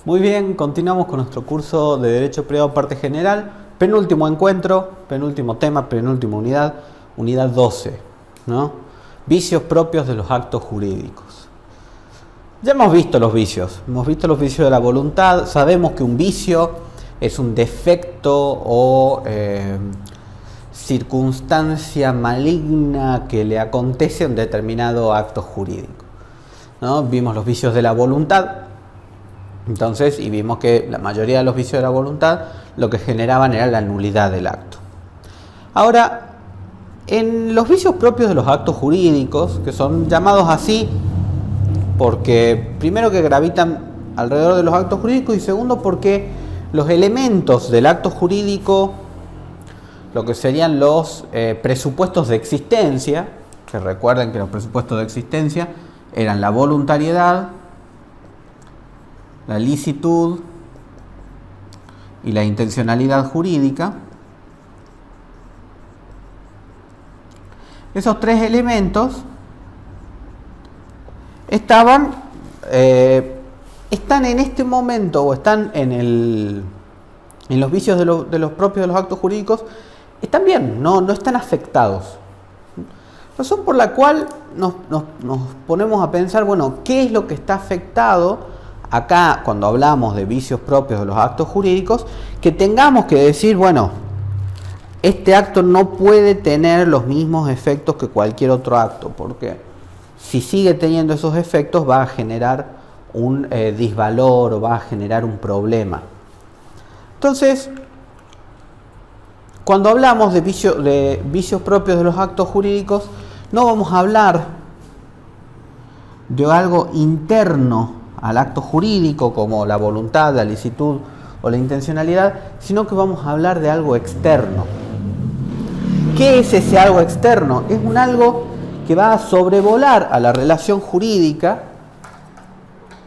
Muy bien, continuamos con nuestro curso de Derecho Privado Parte General. Penúltimo encuentro, penúltimo tema, penúltima unidad, unidad 12, ¿no? Vicios propios de los actos jurídicos. Ya hemos visto los vicios de la voluntad. Sabemos que un vicio es un defecto o circunstancia maligna que le acontece a un determinado acto jurídico, ¿no? Vimos los vicios de la voluntad. Entonces, y vimos que la mayoría de los vicios de la voluntad lo que generaban era la nulidad del acto. Ahora, en los vicios propios de los actos jurídicos, que son llamados así porque primero que gravitan alrededor de los actos jurídicos y segundo porque los elementos del acto jurídico, lo que serían los presupuestos de existencia, que recuerden que los presupuestos de existencia eran la voluntariedad, la licitud y la intencionalidad jurídica. Esos tres elementos están en este momento o están en los vicios de los propios de los actos jurídicos, están bien, no están afectados. Razón por la cual nos ponemos a pensar, bueno, ¿qué es lo que está afectado? Acá, cuando hablamos de vicios propios de los actos jurídicos, que tengamos que decir, bueno, este acto no puede tener los mismos efectos que cualquier otro acto, porque si sigue teniendo esos efectos va a generar un disvalor o va a generar un problema. Entonces, cuando hablamos de vicios propios de los actos jurídicos, no vamos a hablar de algo interno al acto jurídico como la voluntad, la licitud o la intencionalidad, sino que vamos a hablar de algo externo. ¿Qué es ese algo externo? Es un algo que va a sobrevolar a la relación jurídica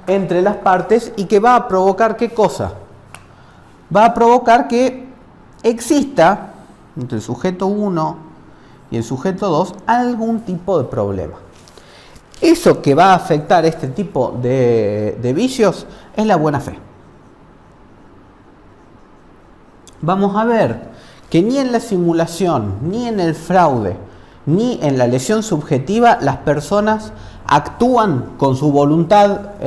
entre las partes y que va a provocar ¿qué cosa? Va a provocar que exista entre el sujeto 1 y el sujeto 2 algún tipo de problema. Eso que va a afectar este tipo de vicios es la buena fe. Vamos a ver que ni en la simulación, ni en el fraude, ni en la lesión subjetiva las personas actúan con su voluntad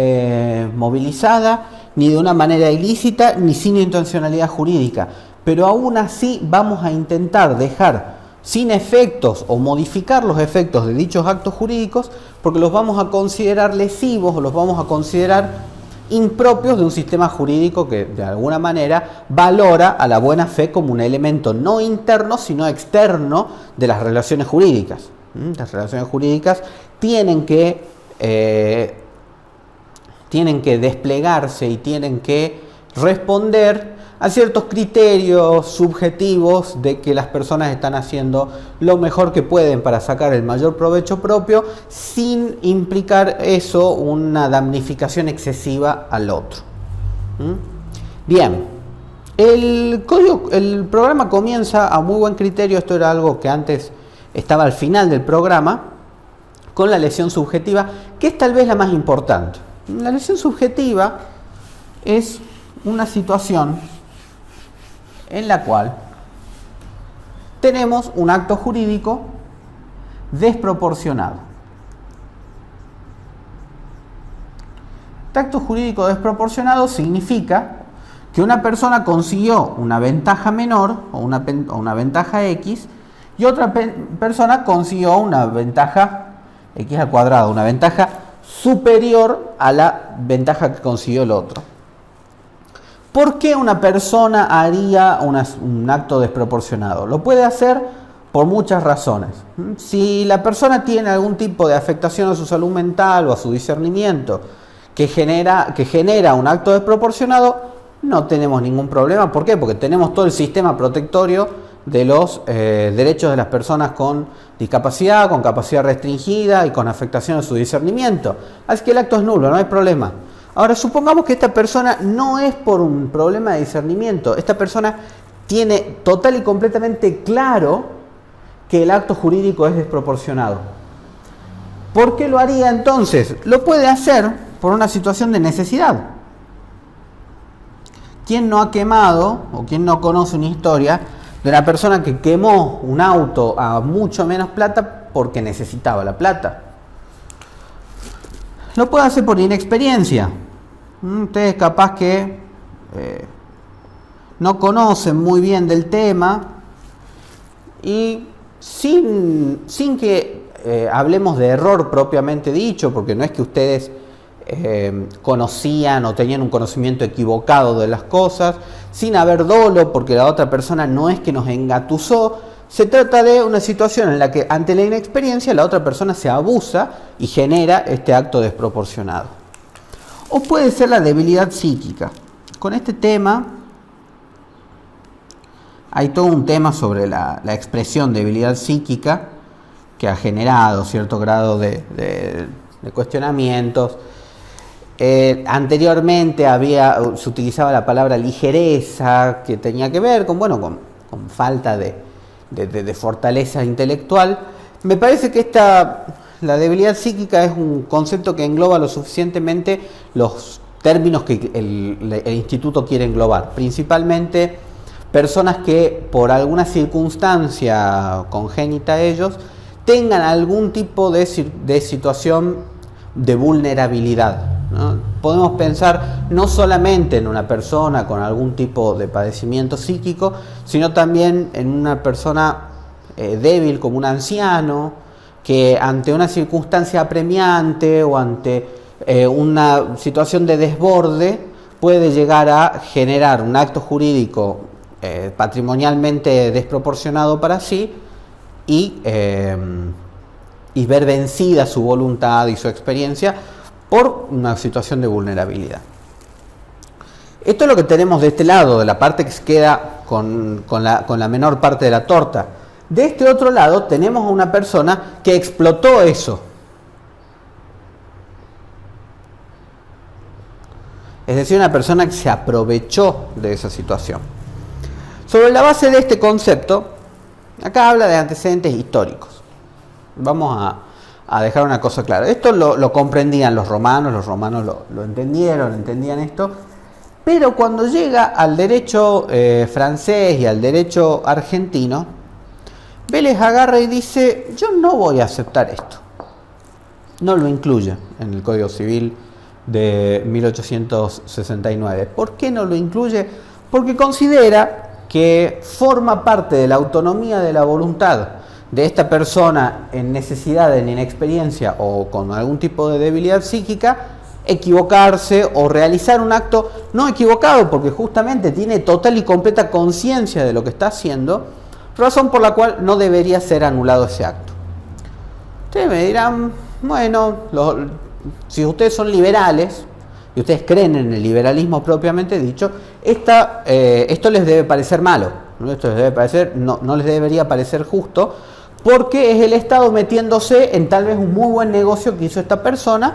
movilizada, ni de una manera ilícita, ni sin intencionalidad jurídica. Pero aún así vamos a intentar dejar sin efectos o modificar los efectos de dichos actos jurídicos porque los vamos a considerar lesivos o los vamos a considerar impropios de un sistema jurídico que de alguna manera valora a la buena fe como un elemento no interno sino externo de las relaciones jurídicas. Las relaciones jurídicas tienen que desplegarse y tienen que responder a ciertos criterios subjetivos de que las personas están haciendo lo mejor que pueden para sacar el mayor provecho propio sin implicar eso una damnificación excesiva al otro. Bien, el programa comienza a muy buen criterio. Esto era algo que antes estaba al final del programa, con la lesión subjetiva, que es tal vez la más importante. La lesión subjetiva es una situación en la cual tenemos un acto jurídico desproporcionado. Este acto jurídico desproporcionado significa que una persona consiguió una ventaja menor o una ventaja X y otra persona consiguió una ventaja X al cuadrado, una ventaja superior a la ventaja que consiguió el otro. ¿Por qué una persona haría un acto desproporcionado? Lo puede hacer por muchas razones. Si la persona tiene algún tipo de afectación a su salud mental o a su discernimiento que genera un acto desproporcionado, no tenemos ningún problema. ¿Por qué? Porque tenemos todo el sistema protectorio de los derechos de las personas con discapacidad, con capacidad restringida y con afectación a su discernimiento. Así que el acto es nulo, no hay problema. Ahora, supongamos que esta persona no es por un problema de discernimiento. Esta persona tiene total y completamente claro que el acto jurídico es desproporcionado. ¿Por qué lo haría entonces? Lo puede hacer por una situación de necesidad. ¿Quién no ha quemado o quién no conoce una historia de una persona que quemó un auto a mucho menos plata porque necesitaba la plata? Lo puede hacer por inexperiencia. Ustedes capaz que no conocen muy bien del tema y sin que hablemos de error propiamente dicho, porque no es que ustedes conocían o tenían un conocimiento equivocado de las cosas, sin haber dolo porque la otra persona no es que nos engatusó. Se trata de una situación en la que ante la inexperiencia la otra persona se abusa y genera este acto desproporcionado. O puede ser la debilidad psíquica. Con este tema hay todo un tema sobre la expresión debilidad psíquica que ha generado cierto grado de cuestionamientos. Anteriormente se utilizaba la palabra ligereza, que tenía que ver con falta de fortaleza intelectual. Me parece que la debilidad psíquica es un concepto que engloba lo suficientemente los términos que el instituto quiere englobar, principalmente personas que por alguna circunstancia congénita a ellos tengan algún tipo de situación de vulnerabilidad, ¿no? Podemos pensar no solamente en una persona con algún tipo de padecimiento psíquico, sino también en una persona débil como un anciano, que ante una circunstancia apremiante o ante una situación de desborde puede llegar a generar un acto jurídico patrimonialmente desproporcionado para sí y ver vencida su voluntad y su experiencia por una situación de vulnerabilidad. Esto es lo que tenemos de este lado, de la parte que se queda con la menor parte de la torta. De este otro lado tenemos a una persona que explotó eso. Es decir, una persona que se aprovechó de esa situación. Sobre la base de este concepto, acá habla de antecedentes históricos. Vamos a dejar una cosa clara. Esto lo comprendían los romanos lo entendían esto, pero cuando llega al derecho francés y al derecho argentino, Vélez agarra y dice: yo no voy a aceptar esto. No lo incluye en el Código Civil de 1869. ¿Por qué no lo incluye? Porque considera que forma parte de la autonomía de la voluntad de esta persona en necesidad, en inexperiencia o con algún tipo de debilidad psíquica, equivocarse o realizar un acto no equivocado, porque justamente tiene total y completa conciencia de lo que está haciendo, razón por la cual no debería ser anulado ese acto. Ustedes me dirán, bueno, si ustedes son liberales y ustedes creen en el liberalismo propiamente dicho, esto les debe parecer malo, ¿no? Esto les debe parecer, no les debería parecer justo, porque es el Estado metiéndose en tal vez un muy buen negocio que hizo esta persona,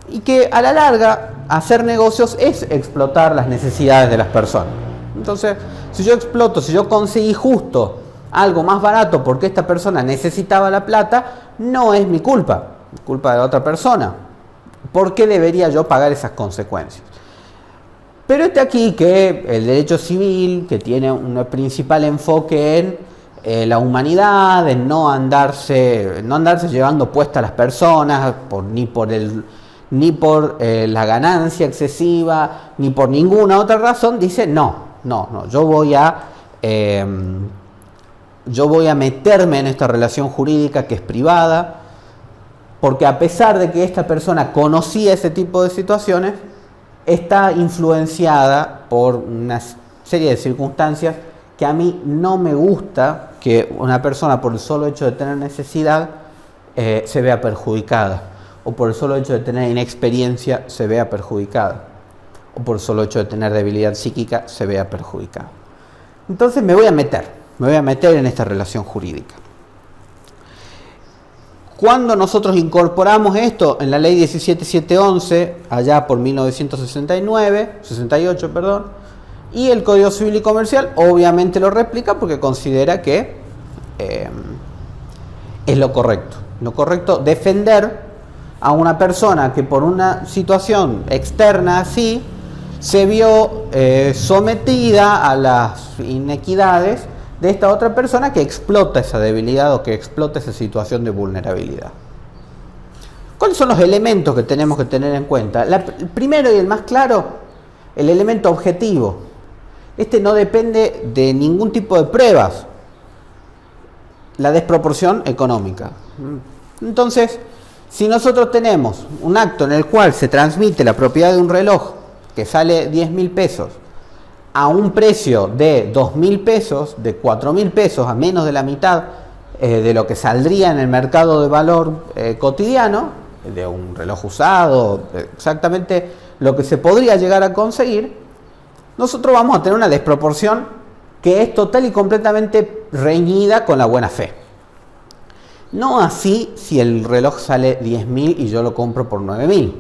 y que a la larga hacer negocios es explotar las necesidades de las personas. Entonces, si yo exploto, si yo conseguí justo algo más barato porque esta persona necesitaba la plata, no es mi culpa, es culpa de la otra persona. ¿Por qué debería yo pagar esas consecuencias? Pero aquí que el derecho civil, que tiene un principal enfoque en la humanidad, en no andarse llevando puestas las personas ni por la ganancia excesiva, ni por ninguna otra razón, dice yo voy a meterme en esta relación jurídica que es privada, porque a pesar de que esta persona conocía ese tipo de situaciones, está influenciada por una serie de circunstancias que a mí no me gusta que una persona, por el solo hecho de tener necesidad, se vea perjudicada, o por el solo hecho de tener inexperiencia se vea perjudicada, o por el solo hecho de tener debilidad psíquica se vea perjudicada. Entonces me voy a meter en esta relación jurídica. Cuando nosotros incorporamos esto en la ley 17711, allá por 68, y el Código Civil y Comercial obviamente lo replica porque considera que es lo correcto defender a una persona que por una situación externa así se vio sometida a las inequidades de esta otra persona que explota esa debilidad o que explota esa situación de vulnerabilidad. ¿Cuáles son los elementos que tenemos que tener en cuenta? El primero y el más claro, el elemento objetivo. Este no depende de ningún tipo de pruebas. La desproporción económica. Entonces, si nosotros tenemos un acto en el cual se transmite la propiedad de un reloj que sale 10.000 pesos a un precio de 2.000 pesos, de 4.000 pesos, a menos de la mitad de lo que saldría en el mercado de valor cotidiano, de un reloj usado, exactamente lo que se podría llegar a conseguir, nosotros vamos a tener una desproporción que es total y completamente reñida con la buena fe. No así si el reloj sale 10.000 y yo lo compro por 9.000,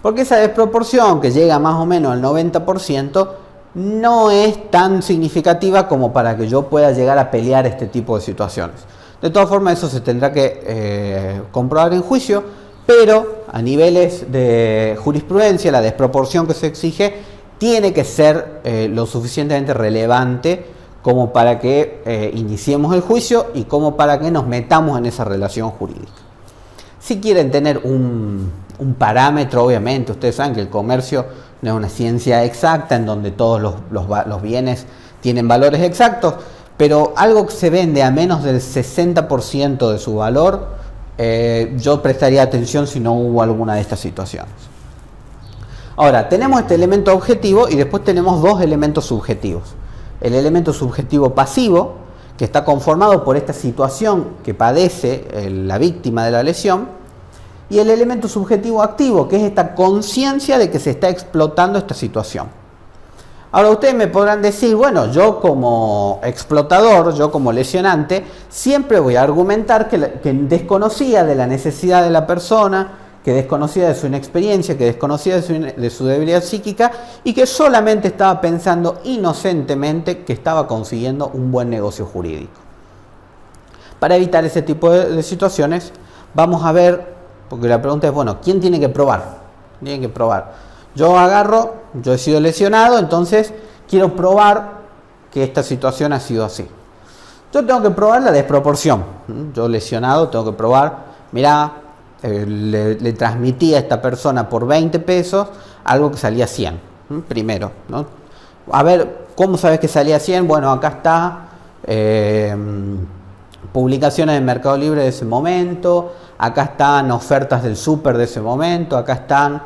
porque esa desproporción que llega más o menos al 90% no es tan significativa como para que yo pueda llegar a pelear este tipo de situaciones. De todas formas, eso se tendrá que comprobar en juicio, pero a niveles de jurisprudencia la desproporción que se exige tiene que ser lo suficientemente relevante como para que iniciemos el juicio y como para que nos metamos en esa relación jurídica. Si quieren tener un parámetro, obviamente, ustedes saben que el comercio no es una ciencia exacta en donde todos los bienes tienen valores exactos, pero algo que se vende a menos del 60% de su valor, yo prestaría atención si no hubo alguna de estas situaciones. Ahora, tenemos este elemento objetivo y después tenemos dos elementos subjetivos. El elemento subjetivo pasivo, que está conformado por esta situación que padece la víctima de la lesión, y el elemento subjetivo activo, que es esta conciencia de que se está explotando esta situación. Ahora ustedes me podrán decir, bueno, yo como explotador, yo como lesionante, siempre voy a argumentar que desconocía de la necesidad de la persona, que desconocía de su inexperiencia, que desconocía de su debilidad psíquica y que solamente estaba pensando inocentemente que estaba consiguiendo un buen negocio jurídico. Para evitar ese tipo de situaciones, vamos a ver, porque la pregunta es, bueno, ¿quién tiene que probar? Tienen que probar. Yo agarro, yo he sido lesionado, entonces quiero probar que esta situación ha sido así. Yo tengo que probar la desproporción. Yo lesionado tengo que probar, mirá, le transmití a esta persona por 20 pesos algo que salía 100, primero, ¿no? A ver, ¿cómo sabes que salía 100? Bueno, acá está publicaciones de Mercado Libre de ese momento, acá están ofertas del súper de ese momento, acá están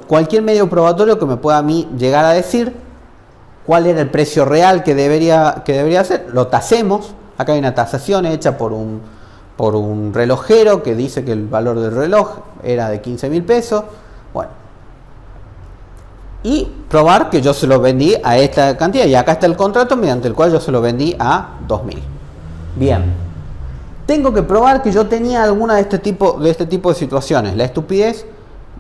cualquier medio probatorio que me pueda a mí llegar a decir cuál era el precio real que debería ser. Lo tasemos. Acá hay una tasación hecha por un relojero que dice que el valor del reloj era de 15.000 pesos. Bueno, y probar que yo se lo vendí a esta cantidad, y acá está el contrato mediante el cual yo se lo vendí a 2.000. Bien, tengo que probar que yo tenía alguna de este tipo de situaciones. La estupidez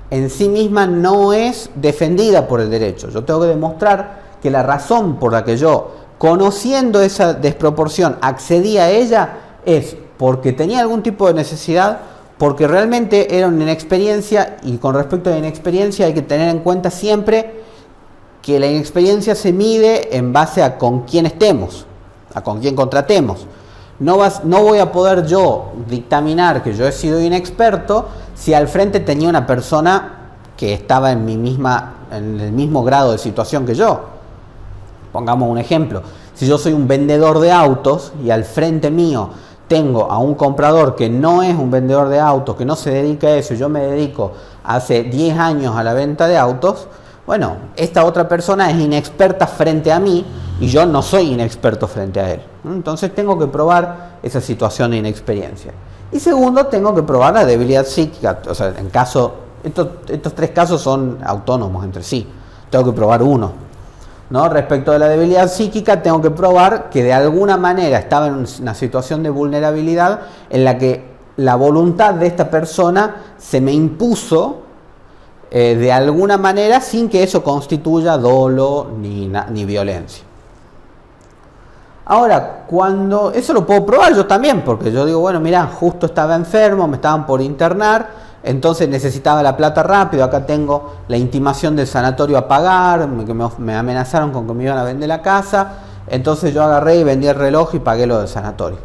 en sí misma no es defendida por el derecho. Yo tengo que demostrar que la razón por la que yo, conociendo esa desproporción, accedí a ella es porque tenía algún tipo de necesidad, porque realmente era una inexperiencia, y con respecto a la inexperiencia hay que tener en cuenta siempre que la inexperiencia se mide en base a con quién estemos, a con quién contratemos. No voy a poder yo dictaminar que yo he sido inexperto si al frente tenía una persona que estaba en el mismo grado de situación que yo. Pongamos un ejemplo. Si yo soy un vendedor de autos y al frente mío tengo a un comprador que no es un vendedor de autos, que no se dedica a eso, y yo me dedico hace 10 años a la venta de autos, bueno, esta otra persona es inexperta frente a mí y yo no soy inexperto frente a él. Entonces tengo que probar esa situación de inexperiencia. Y segundo, tengo que probar la debilidad psíquica. O sea, estos tres casos son autónomos entre sí. Tengo que probar uno, ¿no? Respecto de la debilidad psíquica, tengo que probar que de alguna manera estaba en una situación de vulnerabilidad en la que la voluntad de esta persona se me impuso de alguna manera sin que eso constituya dolo ni violencia. Ahora, cuando eso lo puedo probar yo también, porque yo digo, bueno, mirá, justo estaba enfermo, me estaban por internar, entonces necesitaba la plata rápido, acá tengo la intimación del sanatorio a pagar, que me amenazaron con que me iban a vender la casa, entonces yo agarré y vendí el reloj y pagué lo del sanatorio.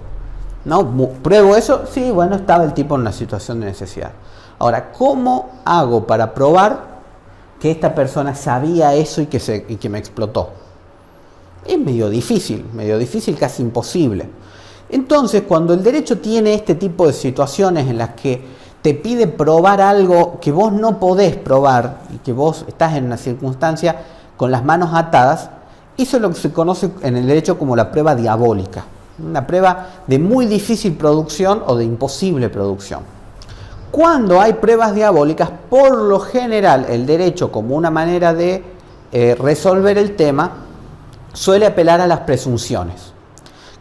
¿No? ¿Pruebo eso? Sí, bueno, estaba el tipo en una situación de necesidad. Ahora, ¿cómo hago para probar que esta persona sabía eso y que me explotó? Es medio difícil, casi imposible. Entonces, cuando el derecho tiene este tipo de situaciones en las que te pide probar algo que vos no podés probar y que vos estás en una circunstancia con las manos atadas, eso es lo que se conoce en el derecho como la prueba diabólica. Una prueba de muy difícil producción o de imposible producción. Cuando hay pruebas diabólicas, por lo general el derecho, como una manera de resolver el tema, suele apelar a las presunciones.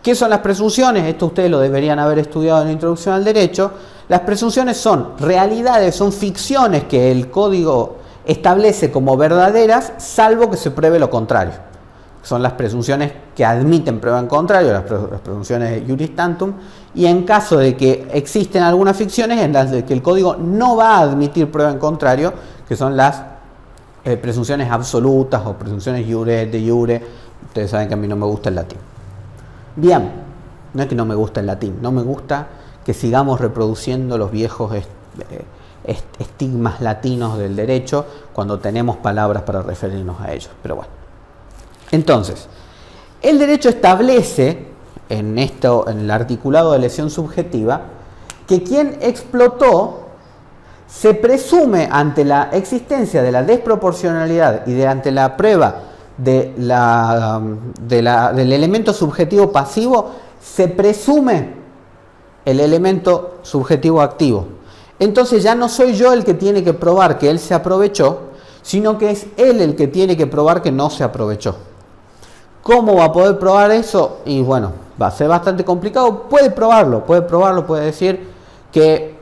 ¿Qué son las presunciones? Esto ustedes lo deberían haber estudiado en la introducción al derecho. Las presunciones son realidades, son ficciones que el código establece como verdaderas, salvo que se pruebe lo contrario. Son las presunciones que admiten prueba en contrario, las presunciones juris tantum, y en caso de que existen algunas ficciones en las que el código no va a admitir prueba en contrario, que son las presunciones absolutas o presunciones de jure. Ustedes saben que a mí no me gusta el latín. Bien, no es que no me gusta el latín, no me gusta que sigamos reproduciendo los viejos estigmas latinos del derecho cuando tenemos palabras para referirnos a ellos, pero bueno. Entonces, el derecho establece en el articulado de lesión subjetiva que quien explotó se presume ante la existencia de la desproporcionalidad y ante la prueba del elemento subjetivo pasivo, se presume el elemento subjetivo activo. Entonces ya no soy yo el que tiene que probar que él se aprovechó, sino que es él el que tiene que probar que no se aprovechó. ¿Cómo va a poder probar eso? Y bueno, va a ser bastante complicado. Puede probarlo, puede decir que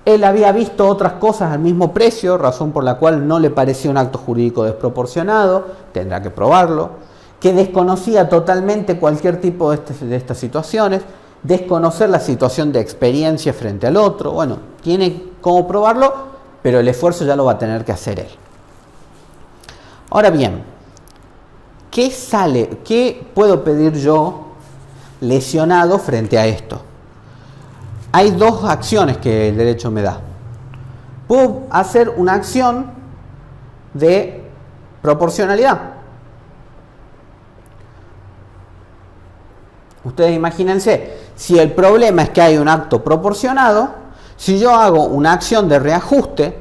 él había visto otras cosas al mismo precio, razón por la cual no le parecía un acto jurídico desproporcionado, tendrá que probarlo, que desconocía totalmente cualquier tipo de estas situaciones, desconocer la situación de experiencia frente al otro, bueno, tiene cómo probarlo, pero el esfuerzo ya lo va a tener que hacer él. Ahora bien, ¿qué puedo pedir yo lesionado frente a esto? Hay dos acciones que el derecho me da. Puedo hacer una acción de proporcionalidad. Ustedes imagínense, si el problema es que hay un acto proporcionado, si yo hago una acción de reajuste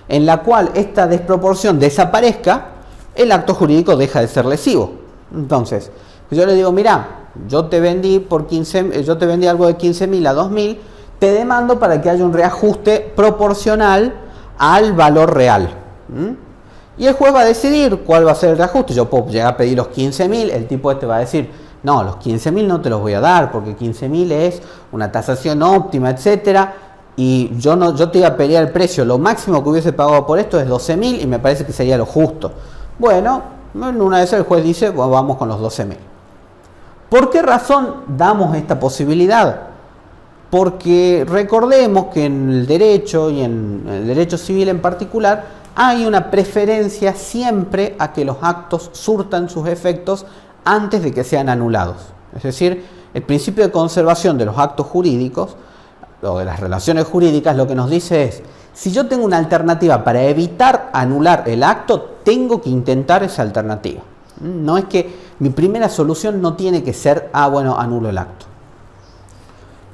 en la cual esta desproporción desaparezca, el acto jurídico deja de ser lesivo. Entonces, yo le digo, mira, yo te vendí algo de 15.000 a 2.000, te demando para que haya un reajuste proporcional al valor real. Y el juez va a decidir cuál va a ser el reajuste. Yo puedo llegar a pedir los 15.000, el tipo va a decir, no, los 15.000 no te los voy a dar porque 15.000 es una tasación óptima, etcétera, y yo te iba a pelear el precio, lo máximo que hubiese pagado por esto es 12.000 y me parece que sería lo justo. Bueno, una vez el juez dice, bueno, vamos con los 12.000. ¿Por qué razón damos esta posibilidad? Porque recordemos que en el derecho y en el derecho civil en particular hay una preferencia siempre a que los actos surtan sus efectos antes de que sean anulados. Es decir, el principio de conservación de los actos jurídicos o de las relaciones jurídicas lo que nos dice es, si yo tengo una alternativa para evitar anular el acto, tengo que intentar esa alternativa. No es que mi primera solución no tiene que ser, bueno, anulo el acto.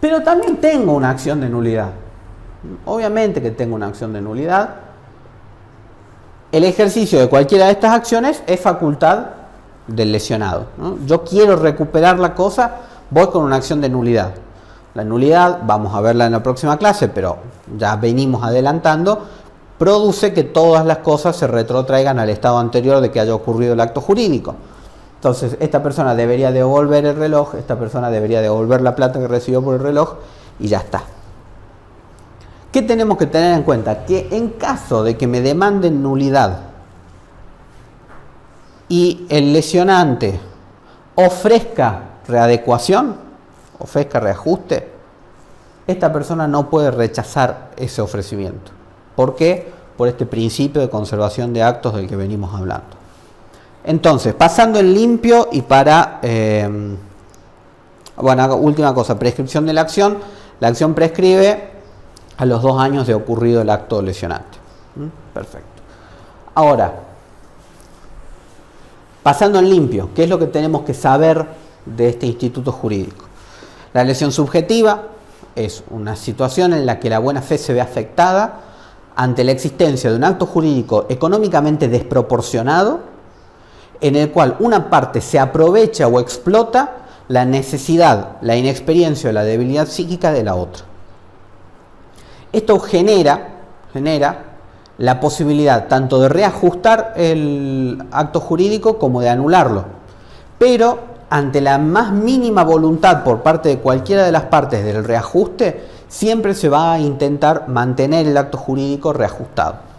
Pero también tengo una acción de nulidad. Obviamente que tengo una acción de nulidad. El ejercicio de cualquiera de estas acciones es facultad del lesionado, ¿no? Yo quiero recuperar la cosa, voy con una acción de nulidad. La nulidad, vamos a verla en la próxima clase, pero ya venimos adelantando, produce que todas las cosas se retrotraigan al estado anterior de que haya ocurrido el acto jurídico. Entonces, esta persona debería devolver el reloj, esta persona debería devolver la plata que recibió por el reloj y ya está. ¿Qué tenemos que tener en cuenta? Que en caso de que me demanden nulidad y el lesionante ofrezca readecuación, ofrezca reajuste, esta persona no puede rechazar ese ofrecimiento. ¿Por qué? Por este principio de conservación de actos del que venimos hablando. Entonces, pasando en limpio y para, bueno, última cosa, prescripción de la acción. La acción prescribe a los 2 años de ocurrido el acto lesionante. Perfecto. Ahora, pasando en limpio, ¿qué es lo que tenemos que saber de este instituto jurídico? La lesión subjetiva es una situación en la que la buena fe se ve afectada ante la existencia de un acto jurídico económicamente desproporcionado, en el cual una parte se aprovecha o explota la necesidad, la inexperiencia o la debilidad psíquica de la otra. Esto genera la posibilidad tanto de reajustar el acto jurídico como de anularlo, pero ante la más mínima voluntad por parte de cualquiera de las partes del reajuste, siempre se va a intentar mantener el acto jurídico reajustado.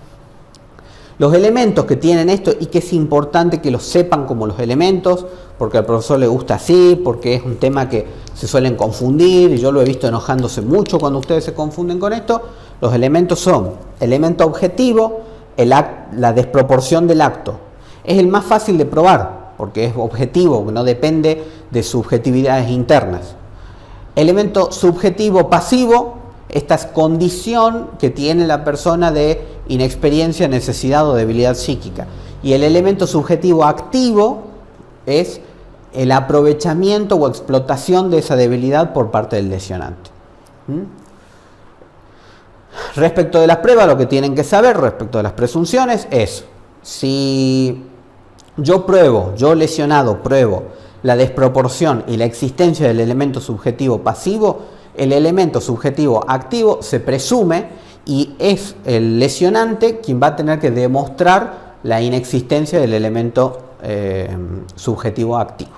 Los elementos que tienen esto, y que es importante que los sepan como los elementos, porque al profesor le gusta así, porque es un tema que se suelen confundir, y yo lo he visto enojándose mucho cuando ustedes se confunden con esto. Los elementos son: elemento objetivo, la desproporción del acto. Es el más fácil de probar, porque es objetivo, no depende de subjetividades internas. Elemento subjetivo pasivo, esta es condición que tiene la persona de inexperiencia, necesidad o debilidad psíquica. Y el elemento subjetivo activo es el aprovechamiento o explotación de esa debilidad por parte del lesionante. Respecto de las pruebas, lo que tienen que saber respecto de las presunciones es: si yo lesionado pruebo la desproporción y la existencia del elemento subjetivo pasivo, el elemento subjetivo activo se presume y es el lesionante quien va a tener que demostrar la inexistencia del elemento subjetivo activo.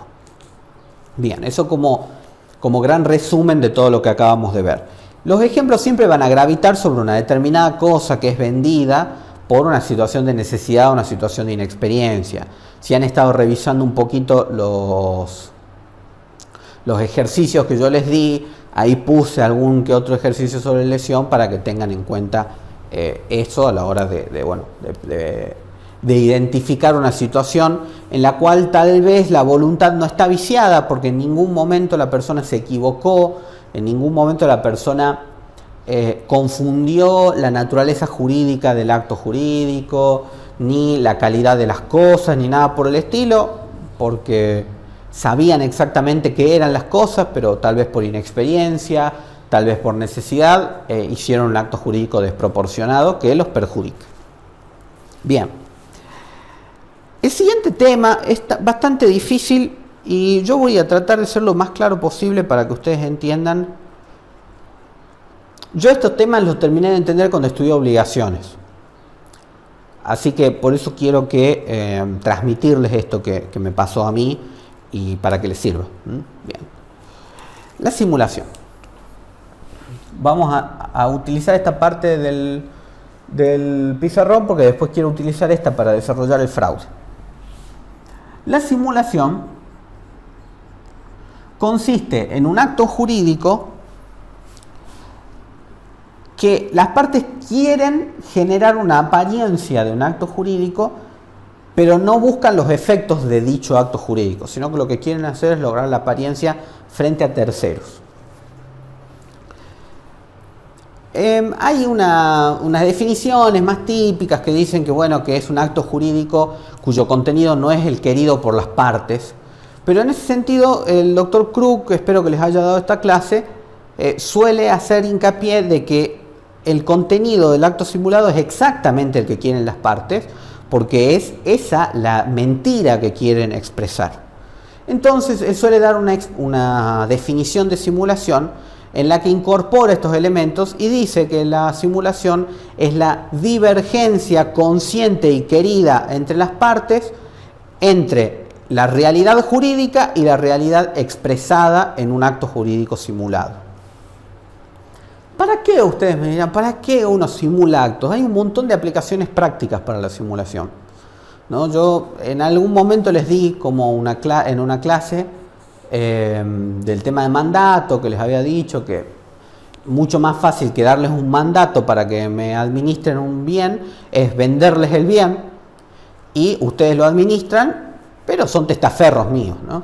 Bien, eso como gran resumen de todo lo que acabamos de ver. Los ejemplos siempre van a gravitar sobre una determinada cosa que es vendida por una situación de necesidad o una situación de inexperiencia. Si han estado revisando un poquito los ejercicios que yo les di, ahí puse algún que otro ejercicio sobre lesión para que tengan en cuenta eso a la hora de identificar una situación en la cual tal vez la voluntad no está viciada, porque en ningún momento la persona se equivocó, en ningún momento la persona confundió la naturaleza jurídica del acto jurídico, ni la calidad de las cosas, ni nada por el estilo, porque sabían exactamente qué eran las cosas, pero tal vez por inexperiencia, tal vez por necesidad, hicieron un acto jurídico desproporcionado que los perjudica. Bien, el siguiente tema es bastante difícil y yo voy a tratar de ser lo más claro posible para que ustedes entiendan. Yo estos temas los terminé de entender cuando estudié obligaciones. Así que por eso quiero que transmitirles esto que me pasó a mí y para que les sirva. Bien. La simulación. Vamos a utilizar esta parte del pizarrón porque después quiero utilizar esta para desarrollar el fraude. La simulación consiste en un acto jurídico que las partes quieren generar una apariencia de un acto jurídico, pero no buscan los efectos de dicho acto jurídico, sino que lo que quieren hacer es lograr la apariencia frente a terceros. Hay unas definiciones más típicas que dicen que, bueno, que es un acto jurídico cuyo contenido no es el querido por las partes, pero en ese sentido el doctor Krug, espero que les haya dado esta clase, suele hacer hincapié de que el contenido del acto simulado es exactamente el que quieren las partes, porque es esa la mentira que quieren expresar. Entonces, él suele dar una definición de simulación en la que incorpora estos elementos y dice que la simulación es la divergencia consciente y querida entre las partes, entre la realidad jurídica y la realidad expresada en un acto jurídico simulado. ¿Para qué? Ustedes me dirán, ¿para qué uno simula actos? Hay un montón de aplicaciones prácticas para la simulación, ¿no? Yo en algún momento les di como en una clase del tema de mandato, que les había dicho que mucho más fácil que darles un mandato para que me administren un bien, es venderles el bien y ustedes lo administran, pero son testaferros míos, ¿no?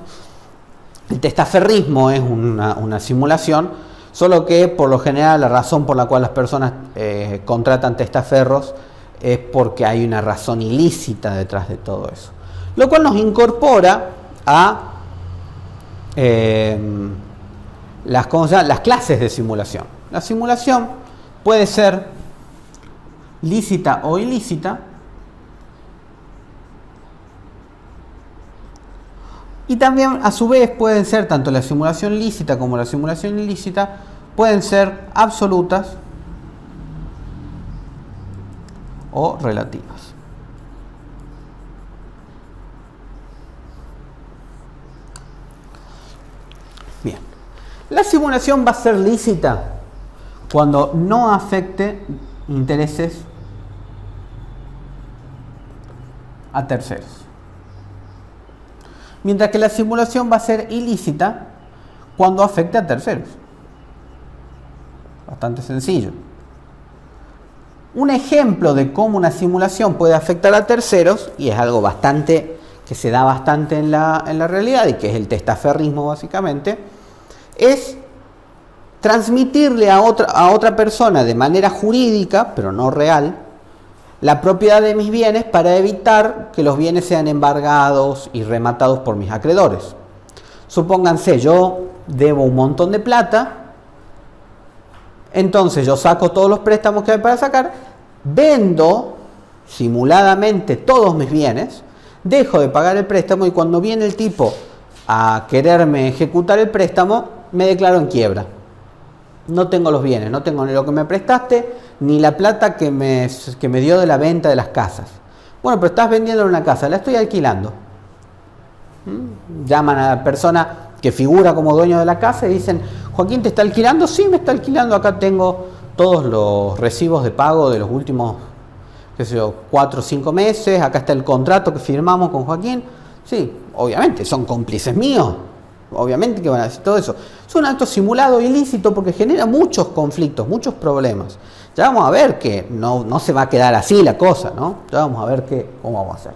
El testaferrismo es una simulación, solo que por lo general la razón por la cual las personas contratan testaferros es porque hay una razón ilícita detrás de todo eso. Lo cual nos incorpora a las clases de simulación. La simulación puede ser lícita o ilícita, y también a su vez pueden ser tanto la simulación lícita como la simulación ilícita, pueden ser absolutas o relativas. Bien, la simulación va a ser lícita cuando no afecte intereses a terceros. Mientras que la simulación va a ser ilícita cuando afecte a terceros. Bastante sencillo. Un ejemplo de cómo una simulación puede afectar a terceros, y es algo bastante que se da bastante en la realidad y que es el testaferrismo básicamente, es transmitirle a otra persona de manera jurídica, pero no real, la propiedad de mis bienes para evitar que los bienes sean embargados y rematados por mis acreedores. Supónganse, yo debo un montón de plata, entonces yo saco todos los préstamos que hay para sacar, vendo simuladamente todos mis bienes, dejo de pagar el préstamo y cuando viene el tipo a quererme ejecutar el préstamo, me declaro en quiebra. No tengo los bienes, no tengo ni lo que me prestaste, ni la plata que me dio de la venta de las casas. Bueno, pero estás vendiendo una casa, la estoy alquilando. Llaman a la persona que figura como dueño de la casa y dicen, Joaquín, ¿te está alquilando? Sí, me está alquilando, acá tengo todos los recibos de pago de los últimos, qué sé yo, 4 o 5 meses, acá está el contrato que firmamos con Joaquín. Sí, obviamente, son cómplices míos. Obviamente que van a decir todo eso. Es un acto simulado ilícito porque genera muchos conflictos, muchos problemas. Ya vamos a ver que no se va a quedar así la cosa, ¿no? Ya vamos a ver cómo vamos a hacer.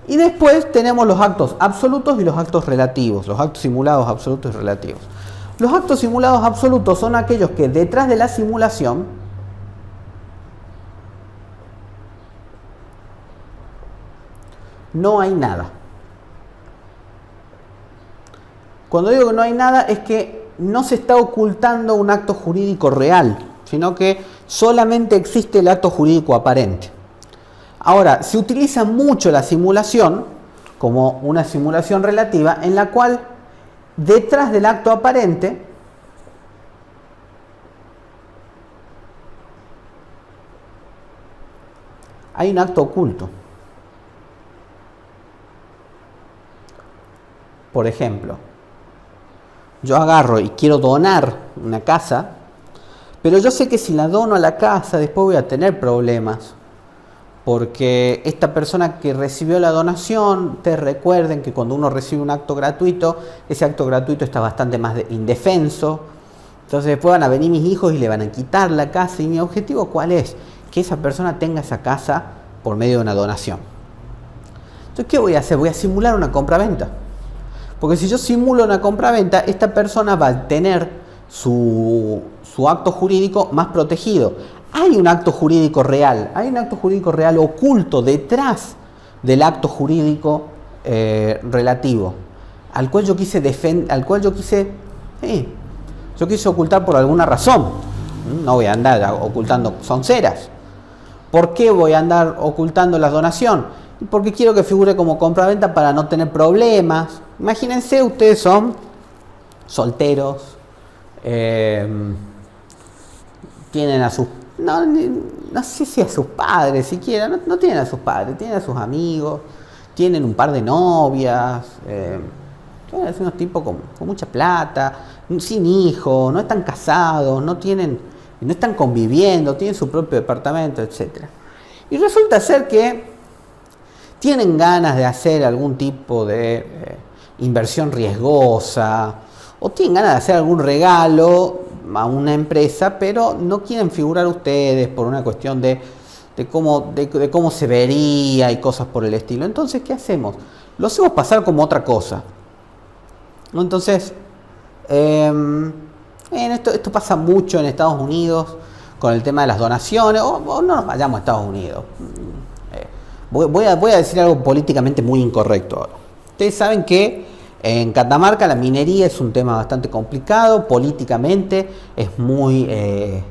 Y después tenemos los actos absolutos y los actos relativos, los actos simulados absolutos y relativos. Los actos simulados absolutos son aquellos que detrás de la simulación no hay nada. Cuando digo que no hay nada es que no se está ocultando un acto jurídico real, sino que solamente existe el acto jurídico aparente. Ahora, se utiliza mucho la simulación como una simulación relativa en la cual detrás del acto aparente hay un acto oculto. Por ejemplo, yo agarro y quiero donar una casa, pero yo sé que si la dono a la casa después voy a tener problemas, porque esta persona que recibió la donación, te recuerden que cuando uno recibe un acto gratuito, ese acto gratuito está bastante más indefenso, entonces después van a venir mis hijos y le van a quitar la casa, y mi objetivo ¿cuál es? Que esa persona tenga esa casa por medio de una donación. Entonces, ¿qué voy a hacer? Voy a simular una compraventa. Porque si yo simulo una compraventa, esta persona va a tener su acto jurídico más protegido. Hay un acto jurídico real, oculto detrás del acto jurídico relativo, al cual yo quise ocultar por alguna razón. No voy a andar ocultando sonceras. ¿Por qué voy a andar ocultando la donación? Porque quiero que figure como compraventa para no tener problemas. Imagínense, ustedes son solteros, tienen a sus, no sé si a sus padres siquiera, no tienen a sus padres, tienen a sus amigos, tienen un par de novias, son unos tipos con mucha plata, sin hijos, no están casados, no están conviviendo, tienen su propio departamento, etc. Y resulta ser que tienen ganas de hacer algún tipo de inversión riesgosa, o tienen ganas de hacer algún regalo a una empresa, pero no quieren figurar ustedes por una cuestión de cómo se vería y cosas por el estilo. Entonces, ¿qué hacemos? Lo hacemos pasar como otra cosa. Entonces, esto pasa mucho en Estados Unidos con el tema de las donaciones, o no nos vayamos a Estados Unidos. Voy a decir algo políticamente muy incorrecto ahora. Ustedes saben que en Catamarca la minería es un tema bastante complicado, políticamente es muy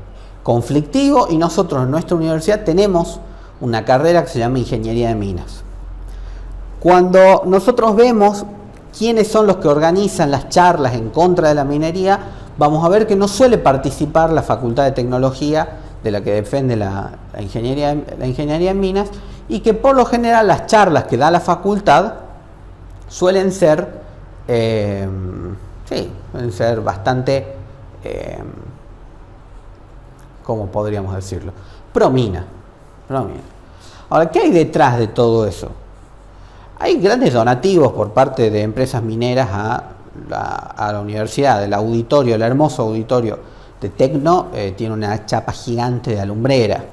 conflictivo, y nosotros en nuestra universidad tenemos una carrera que se llama Ingeniería de Minas. Cuando nosotros vemos quiénes son los que organizan las charlas en contra de la minería, vamos a ver que no suele participar la Facultad de Tecnología, de la que depende la ingeniería en minas, y que por lo general las charlas que da la facultad suelen ser bastante, ¿cómo podríamos decirlo? Pro mina. Ahora, ¿qué hay detrás de todo eso? Hay grandes donativos por parte de empresas mineras a la universidad. El auditorio, el hermoso auditorio de Tecno, tiene una chapa gigante de alumbrera.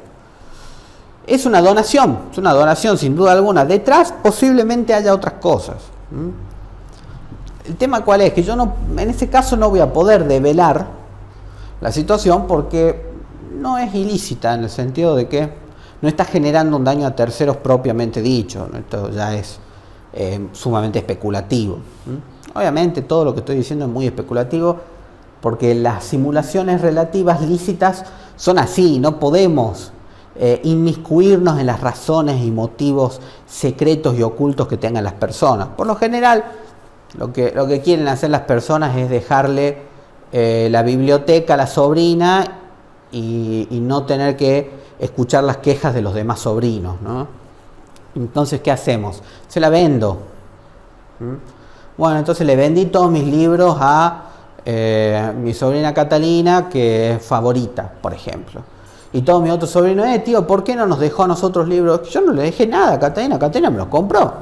Es una donación sin duda alguna. Detrás posiblemente haya otras cosas. El tema cuál es, que yo en este caso no voy a poder develar la situación porque no es ilícita, en el sentido de que no está generando un daño a terceros propiamente dicho. Esto ya es sumamente especulativo. Obviamente todo lo que estoy diciendo es muy especulativo, porque las simulaciones relativas lícitas son así. No podemos inmiscuirnos en las razones y motivos secretos y ocultos que tengan las personas. Por lo general, lo que quieren hacer las personas es dejarle la biblioteca a la sobrina y no tener que escuchar las quejas de los demás sobrinos, ¿no? Entonces, ¿qué hacemos? Se la vendo. Bueno, entonces le vendí todos mis libros a mi sobrina Catalina, que es favorita, por ejemplo. Y todos mis otros sobrinos, tío, ¿por qué no nos dejó a nosotros libros? Yo no le dejé nada a Catalina, Catalina me los compró.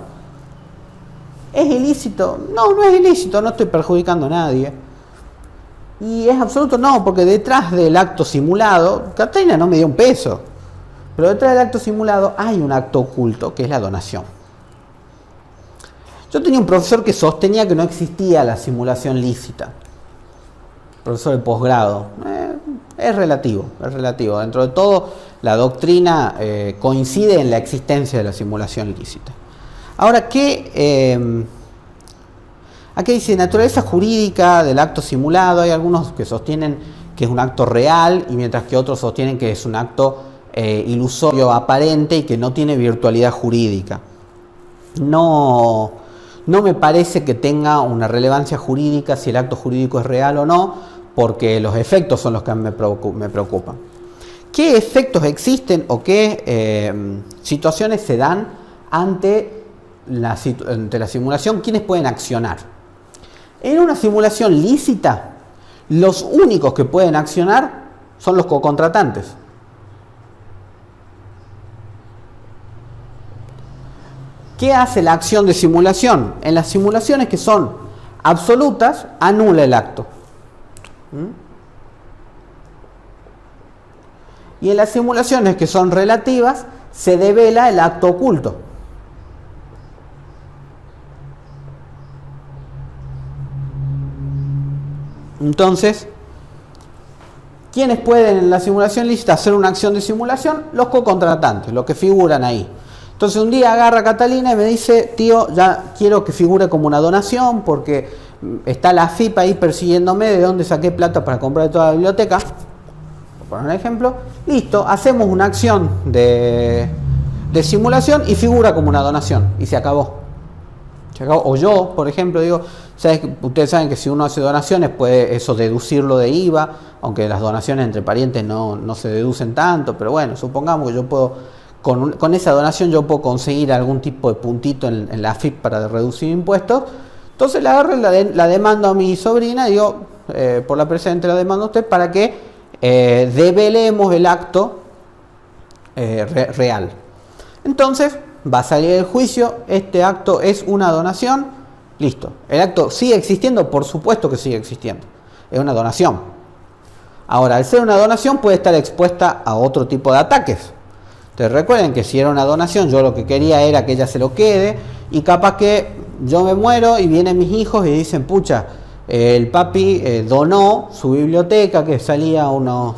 ¿Es ilícito? No, no es ilícito, no estoy perjudicando a nadie. Y es absoluto no, porque detrás del acto simulado, Catalina no me dio un peso, pero detrás del acto simulado hay un acto oculto, que es la donación. Yo tenía un profesor que sostenía que no existía la simulación lícita. Profesor de posgrado. Es relativo. Dentro de todo, la doctrina coincide en la existencia de la simulación lícita. Ahora, aquí dice naturaleza jurídica del acto simulado. Hay algunos que sostienen que es un acto real, y mientras que otros sostienen que es un acto ilusorio aparente y que no tiene virtualidad jurídica. No me parece que tenga una relevancia jurídica si el acto jurídico es real o no, porque los efectos son los que me preocupan. ¿Qué efectos existen o qué situaciones se dan ante la simulación? ¿Quiénes pueden accionar? En una simulación lícita, los únicos que pueden accionar son los cocontratantes. ¿Qué hace la acción de simulación? En las simulaciones que son absolutas, anula el acto. Y en las simulaciones que son relativas, se devela el acto oculto. Entonces, ¿quiénes pueden en la simulación lícita hacer una acción de simulación? Los cocontratantes, los que figuran ahí. Entonces un día agarra a Catalina y me dice, tío, ya quiero que figure como una donación porque está la AFIP ahí persiguiéndome de dónde saqué plata para comprar toda la biblioteca. Por un ejemplo, listo, hacemos una acción de simulación y figura como una donación y se acabó. O yo, por ejemplo, digo, ustedes saben que si uno hace donaciones puede eso deducirlo de IVA, aunque las donaciones entre parientes no se deducen tanto, pero bueno, supongamos que yo puedo, con esa donación yo puedo conseguir algún tipo de puntito en la AFIP para reducir impuestos. Entonces la agarro y la demando a mi sobrina, digo, por la presente la demando a usted para que develemos el acto real. Entonces va a salir el juicio, este acto es una donación, listo. ¿El acto sigue existiendo? Por supuesto que sigue existiendo, es una donación. Ahora, al ser una donación puede estar expuesta a otro tipo de ataques. Entonces recuerden que si era una donación, yo lo que quería era que ella se lo quede, y capaz que yo me muero y vienen mis hijos y dicen, pucha, el papi donó su biblioteca que salía unos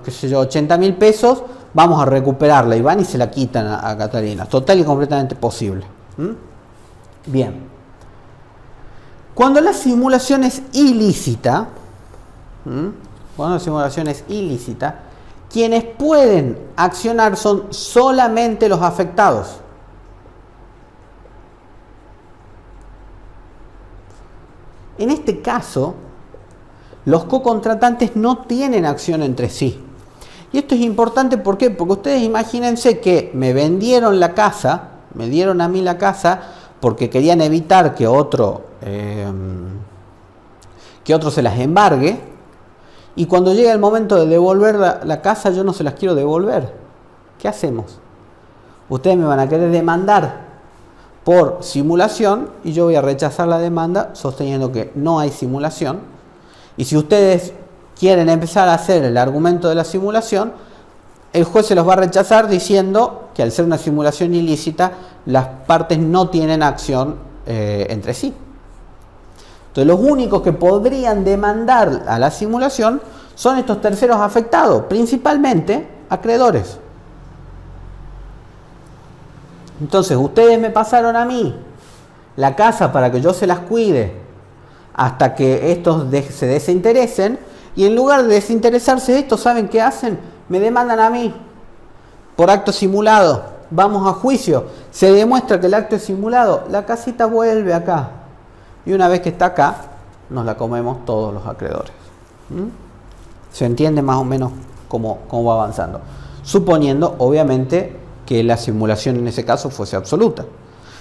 qué sé yo, 80.000 pesos, vamos a recuperarla, y van y se la quitan a Catalina. Total y completamente posible. Bien. Cuando la simulación es ilícita, quienes pueden accionar son solamente los afectados. En este caso, los cocontratantes no tienen acción entre sí. Y esto es importante, ¿por qué? Porque ustedes imagínense que me vendieron la casa, me dieron a mí la casa porque querían evitar que otro se las embargue, y cuando llega el momento de devolver la casa, yo no se las quiero devolver. ¿Qué hacemos? Ustedes me van a querer demandar por simulación y yo voy a rechazar la demanda sosteniendo que no hay simulación. Y si ustedes quieren empezar a hacer el argumento de la simulación, el juez se los va a rechazar diciendo que al ser una simulación ilícita, las partes no tienen acción entre sí. Entonces los únicos que podrían demandar a la simulación son estos terceros afectados, principalmente acreedores. Entonces ustedes me pasaron a mí la casa para que yo se las cuide hasta que estos se desinteresen, y en lugar de desinteresarse estos, ¿saben qué hacen? Me demandan a mí por acto simulado. Vamos a juicio, se demuestra que el acto es simulado, la casita vuelve acá, y una vez que está acá nos la comemos todos los acreedores. ¿Se entiende más o menos cómo va avanzando? Suponiendo, obviamente, que la simulación en ese caso fuese absoluta.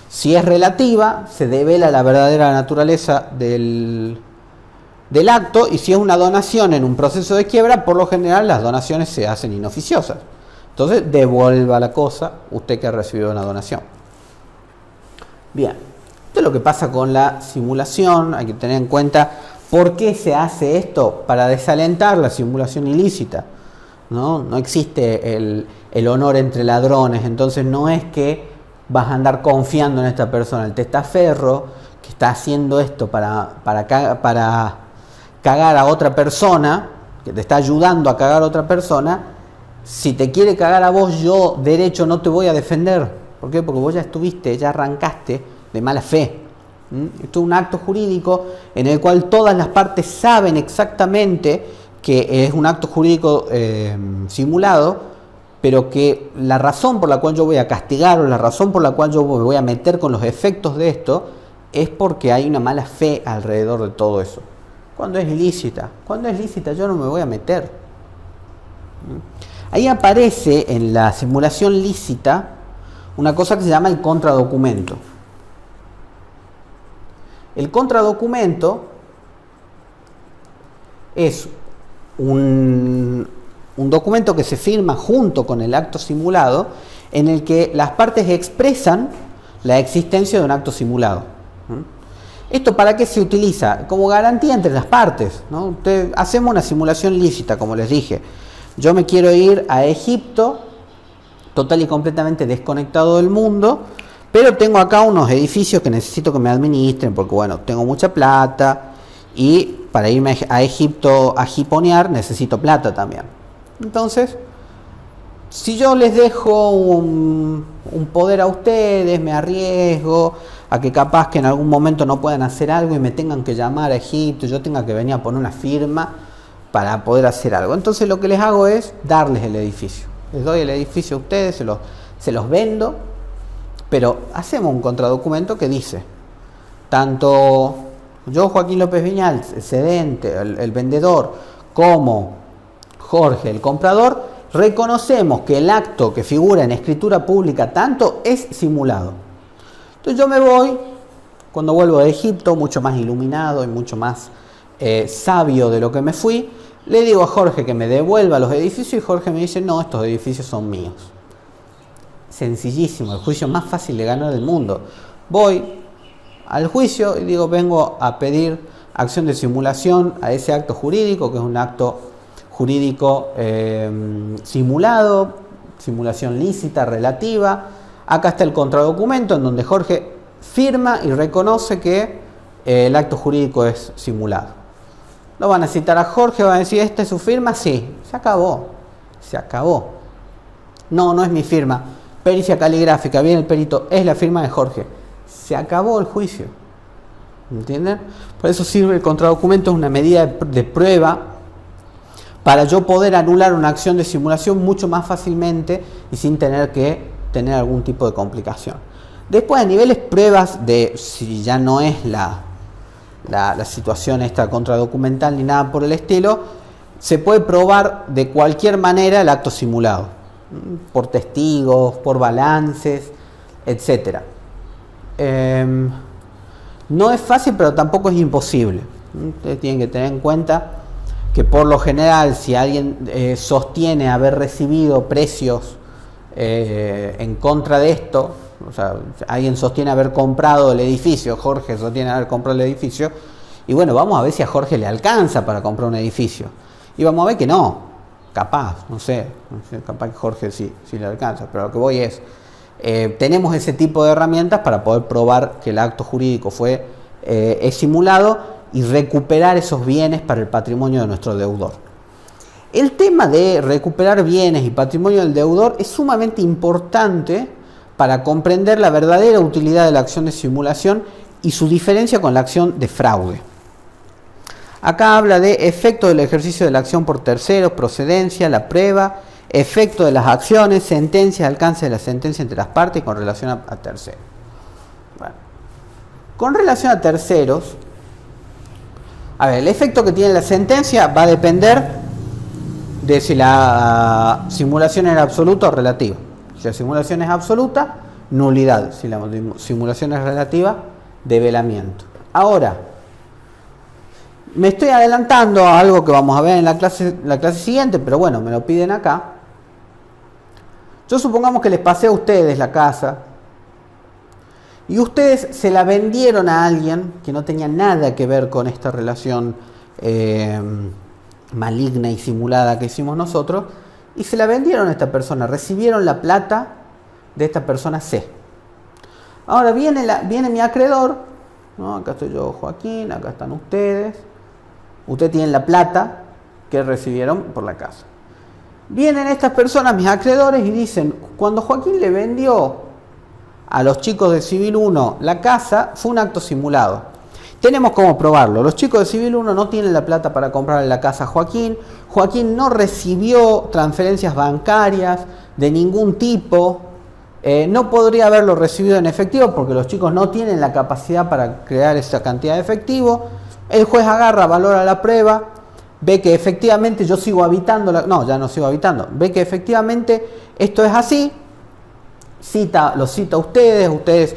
Si es relativa, se devela la verdadera naturaleza del acto, y si es una donación en un proceso de quiebra, por lo general las donaciones se hacen inoficiosas. Entonces, devuelva la cosa usted que ha recibido una donación. Bien, esto es lo que pasa con la simulación. Hay que tener en cuenta por qué se hace esto, para desalentar la simulación ilícita. No existe el honor entre ladrones, entonces no es que vas a andar confiando en esta persona, el testaferro que está haciendo esto para cagar a otra persona, que te está ayudando a cagar a otra persona. Si te quiere cagar a vos, yo derecho no te voy a defender. ¿Por qué? Porque vos ya arrancaste de mala fe. Esto es un acto jurídico en el cual todas las partes saben exactamente que es un acto jurídico simulado, pero que la razón por la cual yo voy a castigar, o la razón por la cual yo me voy a meter con los efectos de esto, es porque hay una mala fe alrededor de todo eso. Cuando es ilícita yo no me voy a meter. Ahí aparece en la simulación lícita una cosa que se llama el contradocumento. El contradocumento es un documento que se firma junto con el acto simulado, en el que las partes expresan la existencia de un acto simulado. ¿Esto para qué se utiliza? Como garantía entre las partes, ¿no? Hacemos una simulación lícita, como les dije. Yo me quiero ir a Egipto, total y completamente desconectado del mundo, pero tengo acá unos edificios que necesito que me administren, porque bueno, tengo mucha plata, y para irme a Egipto a jiponear necesito plata también. Entonces, si yo les dejo un poder a ustedes, me arriesgo a que capaz que en algún momento no puedan hacer algo y me tengan que llamar a Egipto, yo tenga que venir a poner una firma para poder hacer algo. Entonces lo que les hago es darles el edificio. Les doy el edificio a ustedes, se los vendo, pero hacemos un contradocumento que dice, tanto yo, Joaquín López Viñals, el cedente, el vendedor, como Jorge, el comprador, reconocemos que el acto que figura en escritura pública tanto es simulado. Entonces yo me voy, cuando vuelvo de Egipto, mucho más iluminado y mucho más sabio de lo que me fui, le digo a Jorge que me devuelva los edificios, y Jorge me dice, no, estos edificios son míos. Sencillísimo, el juicio más fácil de ganar del mundo. Voy al juicio y digo, vengo a pedir acción de simulación a ese acto jurídico, que es un acto jurídico simulado, simulación lícita, relativa. Acá está el contradocumento en donde Jorge firma y reconoce que el acto jurídico es simulado. Lo van a citar a Jorge, van a decir, ¿esta es su firma? Sí, se acabó, se acabó. No, no es mi firma. Pericia caligráfica, viene el perito, es la firma de Jorge. Se acabó el juicio. ¿Entienden? Por eso sirve el contradocumento, es una medida de prueba para yo poder anular una acción de simulación mucho más fácilmente y sin tener que tener algún tipo de complicación. Después, a niveles pruebas de si ya no es la situación esta contradocumental ni nada por el estilo, se puede probar de cualquier manera el acto simulado, por testigos, por balances, etc. No es fácil, pero tampoco es imposible. Ustedes tienen que tener en cuenta que por lo general, si alguien sostiene haber recibido precios en contra de esto, o sea, alguien sostiene haber comprado el edificio, Jorge sostiene haber comprado el edificio, y bueno, vamos a ver si a Jorge le alcanza para comprar un edificio. Y vamos a ver que no, capaz, no sé, capaz que Jorge sí le alcanza, pero lo que voy es, tenemos ese tipo de herramientas para poder probar que el acto jurídico es simulado y recuperar esos bienes para el patrimonio de nuestro deudor. El tema de recuperar bienes y patrimonio del deudor es sumamente importante para comprender la verdadera utilidad de la acción de simulación y su diferencia con la acción de fraude. Acá habla de efecto del ejercicio de la acción por terceros, procedencia, la prueba, efecto de las acciones, sentencia, alcance de la sentencia entre las partes y con relación a terceros. Bueno, con relación a terceros, a ver, el efecto que tiene la sentencia va a depender de si la simulación era absoluta o relativa. Si la simulación es absoluta, nulidad. Si la simulación es relativa, develamiento. Ahora, me estoy adelantando a algo que vamos a ver en la clase siguiente, pero bueno, me lo piden acá. Yo supongamos que les pasé a ustedes la casa y ustedes se la vendieron a alguien que no tenía nada que ver con esta relación maligna y simulada que hicimos nosotros, y se la vendieron a esta persona, recibieron la plata de esta persona C. Ahora viene mi acreedor, ¿no? Acá estoy yo, Joaquín, acá están ustedes. Ustedes tienen la plata que recibieron por la casa. Vienen estas personas, mis acreedores, y dicen, cuando Joaquín le vendió a los chicos de Civil 1 la casa, fue un acto simulado. Tenemos cómo probarlo. Los chicos de Civil 1 no tienen la plata para comprarle la casa a Joaquín. Joaquín no recibió transferencias bancarias de ningún tipo. No podría haberlo recibido en efectivo porque los chicos no tienen la capacidad para crear esa cantidad de efectivo. El juez agarra, valora la prueba, ve que efectivamente yo sigo habitando, ya no sigo habitando, ve que efectivamente esto es así, los cita a ustedes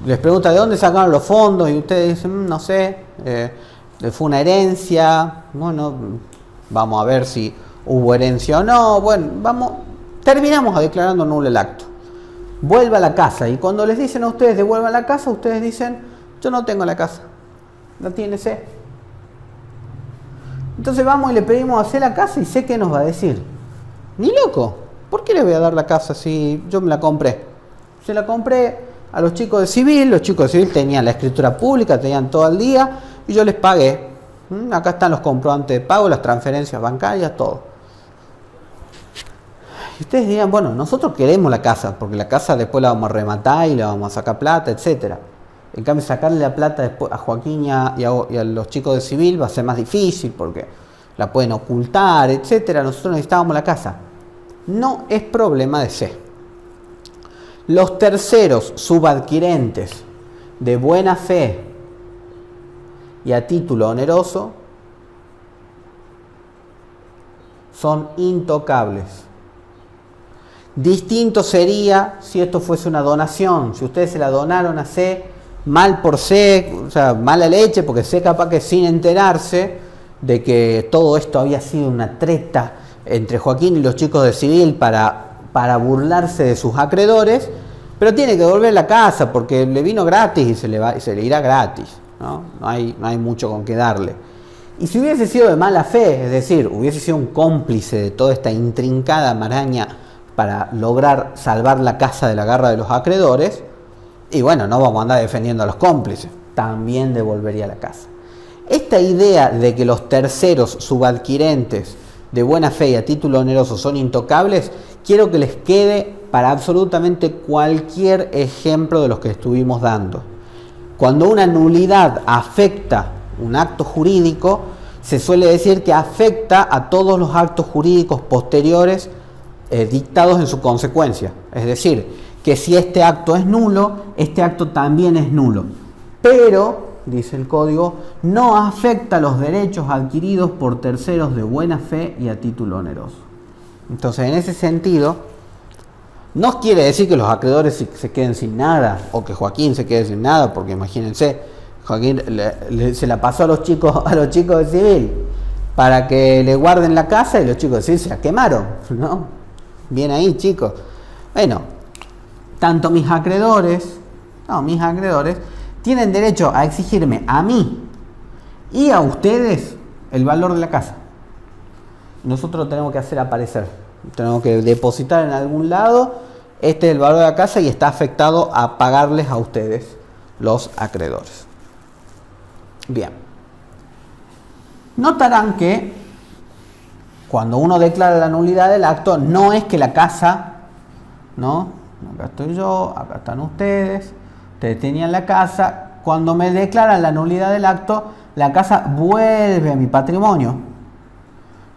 les pregunta de dónde sacaron los fondos y ustedes dicen, no sé, fue una herencia, bueno, vamos a ver si hubo herencia o no, bueno, terminamos declarando nulo el acto. Vuelva a la casa, y cuando les dicen a ustedes devuelvan la casa, ustedes dicen, yo no tengo la casa, la tiene C. Entonces vamos y le pedimos hacer la casa y sé qué nos va a decir. Ni loco, ¿por qué le voy a dar la casa si yo me la compré? Se la compré a los chicos de Civil, los chicos de Civil tenían la escritura pública, tenían todo el día y yo les pagué. Acá están los comprobantes de pago, las transferencias bancarias, todo. Y ustedes dirán, bueno, nosotros queremos la casa, porque la casa después la vamos a rematar y le vamos a sacar plata, etcétera. En cambio, sacarle la plata después a Joaquín y a los chicos de Civil va a ser más difícil porque la pueden ocultar, etcétera. Nosotros necesitábamos la casa. No es problema de C. Los terceros subadquirentes de buena fe y a título oneroso son intocables. Distinto sería si esto fuese una donación. Si ustedes se la donaron a C, mal por C, o sea, mala leche, porque C capaz que sin enterarse de que todo esto había sido una treta entre Joaquín y los chicos de Civil para burlarse de sus acreedores, pero tiene que devolver la casa porque le vino gratis y se le irá gratis, ¿no? No hay mucho con qué darle. Y si hubiese sido de mala fe, es decir, hubiese sido un cómplice de toda esta intrincada maraña para lograr salvar la casa de la garra de los acreedores, y bueno, no vamos a andar defendiendo a los cómplices, también devolvería la casa. Esta idea de que los terceros subadquirentes de buena fe y a título oneroso son intocables, quiero que les quede para absolutamente cualquier ejemplo de los que estuvimos dando. Cuando una nulidad afecta un acto jurídico, se suele decir que afecta a todos los actos jurídicos posteriores dictados en su consecuencia. Es decir, que si este acto es nulo, este acto también es nulo. Pero, dice el código, no afecta los derechos adquiridos por terceros de buena fe y a título oneroso. Entonces, en ese sentido, no quiere decir que los acreedores se queden sin nada, o que Joaquín se quede sin nada, porque imagínense, Joaquín se la pasó a los chicos de civil para que le guarden la casa y los chicos de civil se la quemaron, ¿no? Bien ahí, chicos. Bueno, tanto mis acreedores tienen derecho a exigirme a mí y a ustedes el valor de la casa. Nosotros lo tenemos que hacer aparecer, tenemos que depositar en algún lado, este es el valor de la casa y está afectado a pagarles a ustedes, los acreedores. Bien, notarán que cuando uno declara la nulidad del acto, no es que la casa, ¿no? Acá estoy yo, acá están ustedes tenían la casa, cuando me declaran la nulidad del acto, la casa vuelve a mi patrimonio,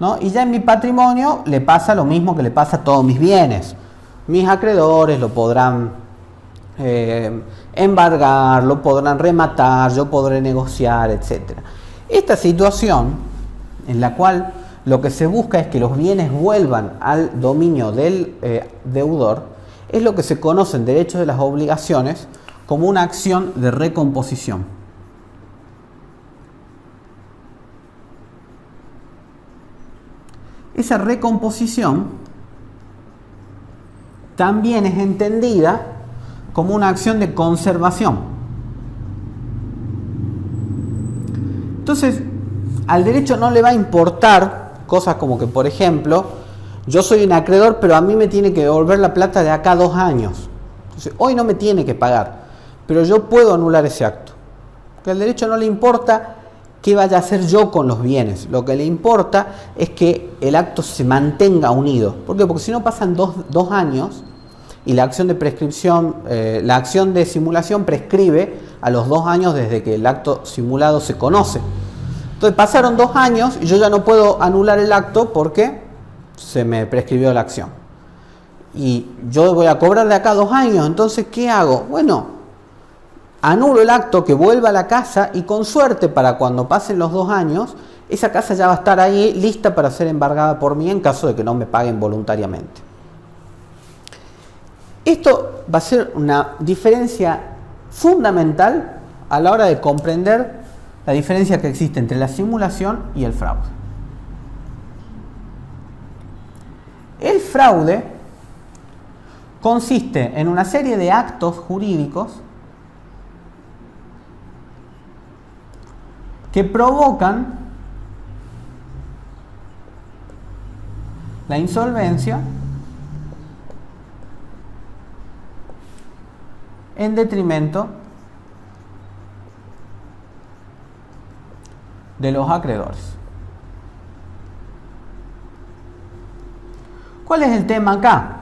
¿no? Y ya en mi patrimonio le pasa lo mismo que le pasa a todos mis bienes. Mis acreedores lo podrán embargar, lo podrán rematar, yo podré negociar, etc. Esta situación en la cual lo que se busca es que los bienes vuelvan al dominio del deudor es lo que se conoce en derechos de las obligaciones como una acción de recomposición. Esa recomposición también es entendida como una acción de conservación. Entonces, al derecho no le va a importar cosas como que, por ejemplo, yo soy un acreedor, pero a mí me tiene que devolver la plata de acá a 2 años. Entonces, hoy no me tiene que pagar, pero yo puedo anular ese acto. Porque al derecho no le importa qué vaya a hacer yo con los bienes. Lo que le importa es que el acto se mantenga unido. ¿Por qué? Porque si no pasan dos años y la acción de prescripción, la acción de simulación prescribe a los 2 años desde que el acto simulado se conoce. Entonces pasaron 2 años y yo ya no puedo anular el acto porque se me prescribió la acción. Y yo voy a cobrar de acá a 2 años, entonces ¿qué hago? Bueno, anulo el acto, que vuelva a la casa y con suerte para cuando pasen los 2 años, esa casa ya va a estar ahí lista para ser embargada por mí en caso de que no me paguen voluntariamente. Esto va a ser una diferencia fundamental a la hora de comprender la diferencia que existe entre la simulación y el fraude. El fraude consiste en una serie de actos jurídicos que provocan la insolvencia en detrimento de los acreedores. ¿Cuál es el tema acá?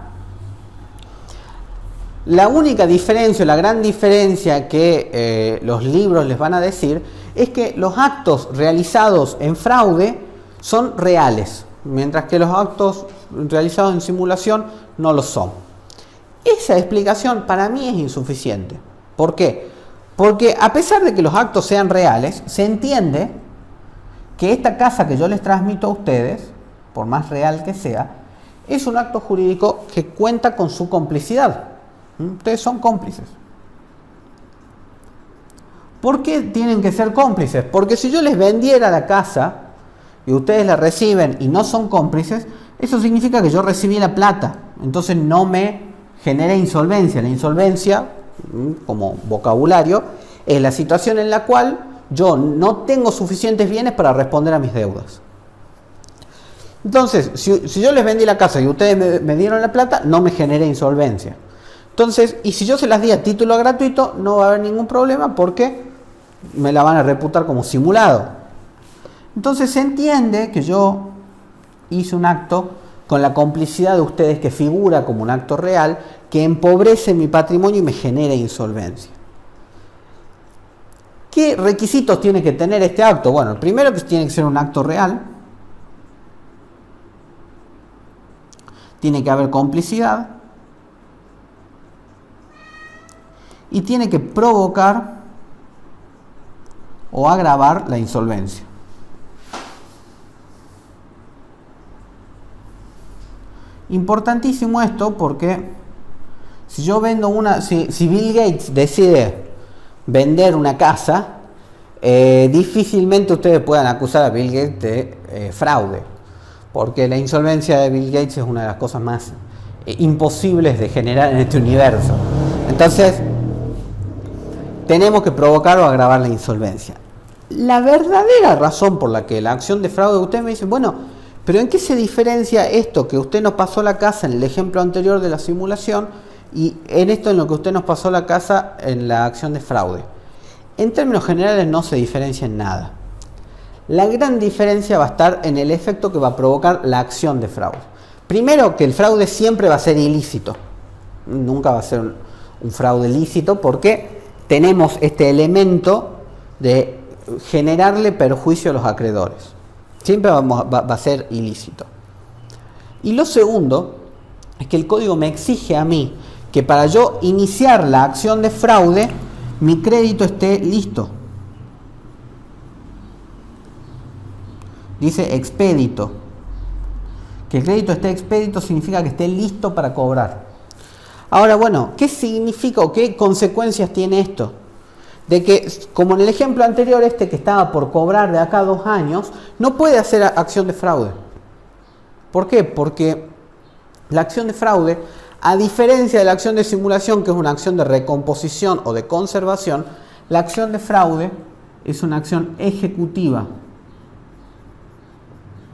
La única diferencia, la gran diferencia que los libros les van a decir es que los actos realizados en fraude son reales, mientras que los actos realizados en simulación no lo son. Esa explicación para mí es insuficiente. ¿Por qué? Porque a pesar de que los actos sean reales, se entiende que esta casa que yo les transmito a ustedes, por más real que sea, es un acto jurídico que cuenta con su complicidad. Ustedes son cómplices. ¿Por qué tienen que ser cómplices? Porque si yo les vendiera la casa y ustedes la reciben y no son cómplices, eso significa que yo recibí la plata. Entonces no me genera insolvencia. La insolvencia, como vocabulario, es la situación en la cual yo no tengo suficientes bienes para responder a mis deudas. Entonces, si yo les vendí la casa y ustedes me dieron la plata, no me generé insolvencia. Entonces, y si yo se las di a título gratuito, no va a haber ningún problema porque me la van a reputar como simulado. Entonces se entiende que yo hice un acto con la complicidad de ustedes que figura como un acto real, que empobrece mi patrimonio y me genera insolvencia. ¿Qué requisitos tiene que tener este acto? Bueno, el primero que tiene que ser un acto real. Tiene que haber complicidad. Y tiene que provocar o agravar la insolvencia. Importantísimo esto porque si yo vendo si Bill Gates decide vender una casa, difícilmente ustedes puedan acusar a Bill Gates de fraude, porque la insolvencia de Bill Gates es una de las cosas más imposibles de generar en este universo. Entonces, tenemos que provocar o agravar la insolvencia. La verdadera razón por la que la acción de fraude, ustedes me dicen, bueno, pero ¿en qué se diferencia esto que usted nos pasó la casa en el ejemplo anterior de la simulación y en esto en lo que usted nos pasó la casa en la acción de fraude? En términos generales no se diferencia en nada. La gran diferencia va a estar en el efecto que va a provocar la acción de fraude. Primero, que el fraude siempre va a ser ilícito. Nunca va a ser un fraude lícito porque tenemos este elemento de generarle perjuicio a los acreedores. Siempre va a ser ilícito. Y lo segundo es que el código me exige a mí que para yo iniciar la acción de fraude, mi crédito esté listo. Dice expedito. Que el crédito esté expedito significa que esté listo para cobrar. Ahora, bueno, ¿qué significa o qué consecuencias tiene esto? De que, como en el ejemplo anterior, que estaba por cobrar de acá a 2 años, no puede hacer acción de fraude. ¿Por qué? Porque la acción de fraude, a diferencia de la acción de simulación, que es una acción de recomposición o de conservación, la acción de fraude es una acción ejecutiva.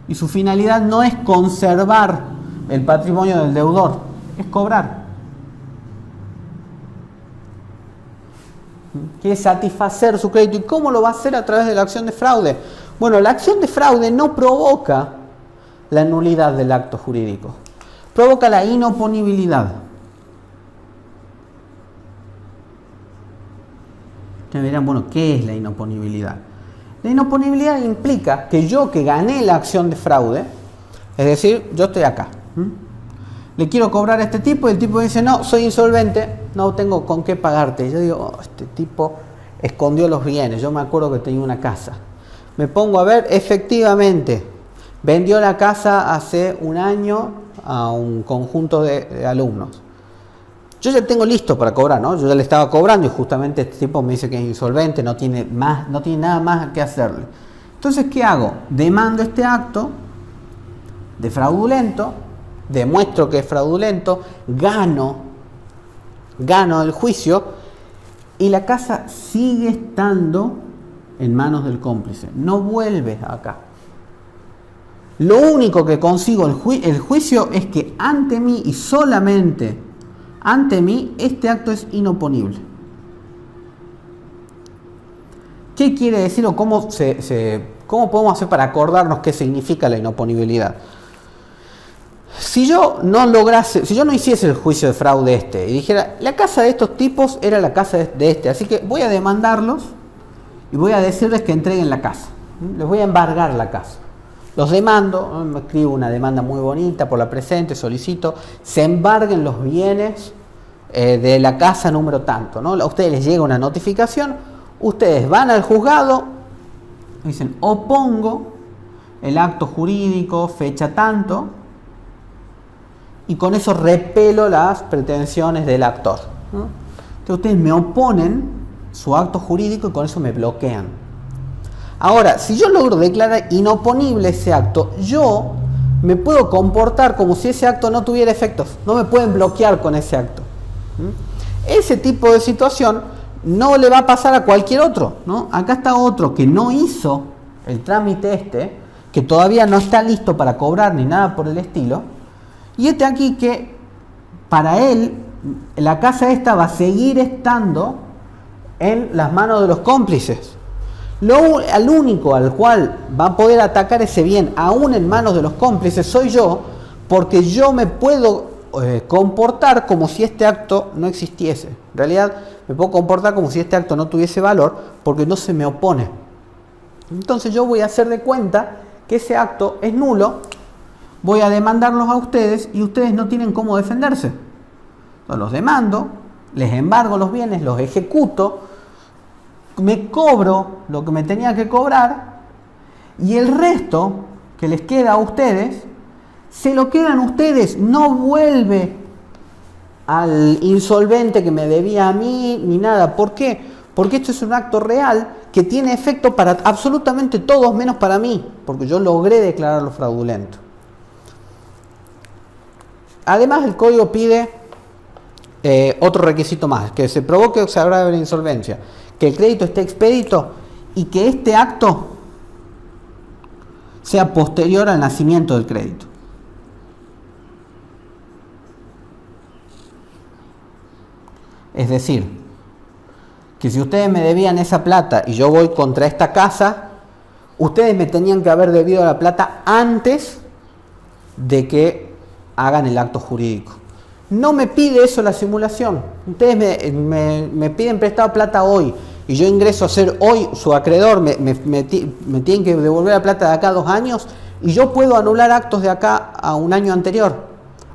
Y su finalidad no es conservar el patrimonio del deudor, es cobrar. Quiere satisfacer su crédito. ¿Y cómo lo va a hacer? A través de la acción de fraude. Bueno, la acción de fraude no provoca la nulidad del acto jurídico, provoca la inoponibilidad. Ustedes dirán, bueno, ¿qué es la inoponibilidad? La inoponibilidad implica que yo, que gané la acción de fraude, es decir, yo estoy acá, le quiero cobrar a este tipo y el tipo dice, no, soy insolvente, no tengo con qué pagarte. Y yo digo, oh, este tipo escondió los bienes, yo me acuerdo que tenía una casa. Me pongo a ver, efectivamente, vendió la casa hace un año a un conjunto de alumnos. Yo ya tengo listo para cobrar, ¿no? Yo ya le estaba cobrando y justamente este tipo me dice que es insolvente, no tiene nada más que hacerle. Entonces, ¿qué hago? Demando este acto de fraudulento, demuestro que es fraudulento, gano el juicio y la casa sigue estando en manos del cómplice, no vuelve acá. Lo único que consigo el juicio es que ante mí y solamente ante mí este acto es inoponible. ¿Qué quiere decir o cómo podemos hacer para acordarnos qué significa la inoponibilidad? Si yo no hiciese el juicio de fraude y dijera, la casa de estos tipos era la casa de este, así que voy a demandarlos y voy a decirles que entreguen la casa. Les voy a embargar la casa. Los demando, me escribo una demanda muy bonita por la presente, solicito, se embarguen los bienes de la casa número tanto, ¿no? A ustedes les llega una notificación, ustedes van al juzgado, dicen, opongo el acto jurídico, fecha tanto, y con eso repelo las pretensiones del actor, ¿no? Entonces ustedes me oponen su acto jurídico y con eso me bloquean. Ahora, si yo logro declarar inoponible ese acto, yo me puedo comportar como si ese acto no tuviera efectos. No me pueden bloquear con ese acto. Ese tipo de situación no le va a pasar a cualquier otro, ¿no? Acá está otro que no hizo el trámite que todavía no está listo para cobrar ni nada por el estilo, y aquí que para él la casa esta va a seguir estando en las manos de los cómplices. Al único al cual va a poder atacar ese bien aún en manos de los cómplices soy yo, porque yo me puedo comportar como si este acto no existiese. En realidad me puedo comportar como si este acto no tuviese valor porque no se me opone. Entonces yo voy a hacer de cuenta que ese acto es nulo, voy a demandarlos a ustedes y ustedes no tienen cómo defenderse. Entonces los demando, les embargo los bienes, los ejecuto, me cobro lo que me tenía que cobrar y el resto que les queda a ustedes, se lo quedan ustedes, no vuelve al insolvente que me debía a mí ni nada. ¿Por qué? Porque esto es un acto real que tiene efecto para absolutamente todos menos para mí, porque yo logré declararlo fraudulento. Además el código pide otro requisito más, que se provoque o se agrave la insolvencia, que el crédito esté expedito y que este acto sea posterior al nacimiento del crédito. Es decir, que si ustedes me debían esa plata y yo voy contra esta casa, ustedes me tenían que haber debido la plata antes de que hagan el acto jurídico. No me pide eso la simulación. Ustedes me piden prestado plata hoy y yo ingreso a ser hoy su acreedor, me tienen que devolver la plata de acá a 2 años y yo puedo anular actos de acá a un año anterior,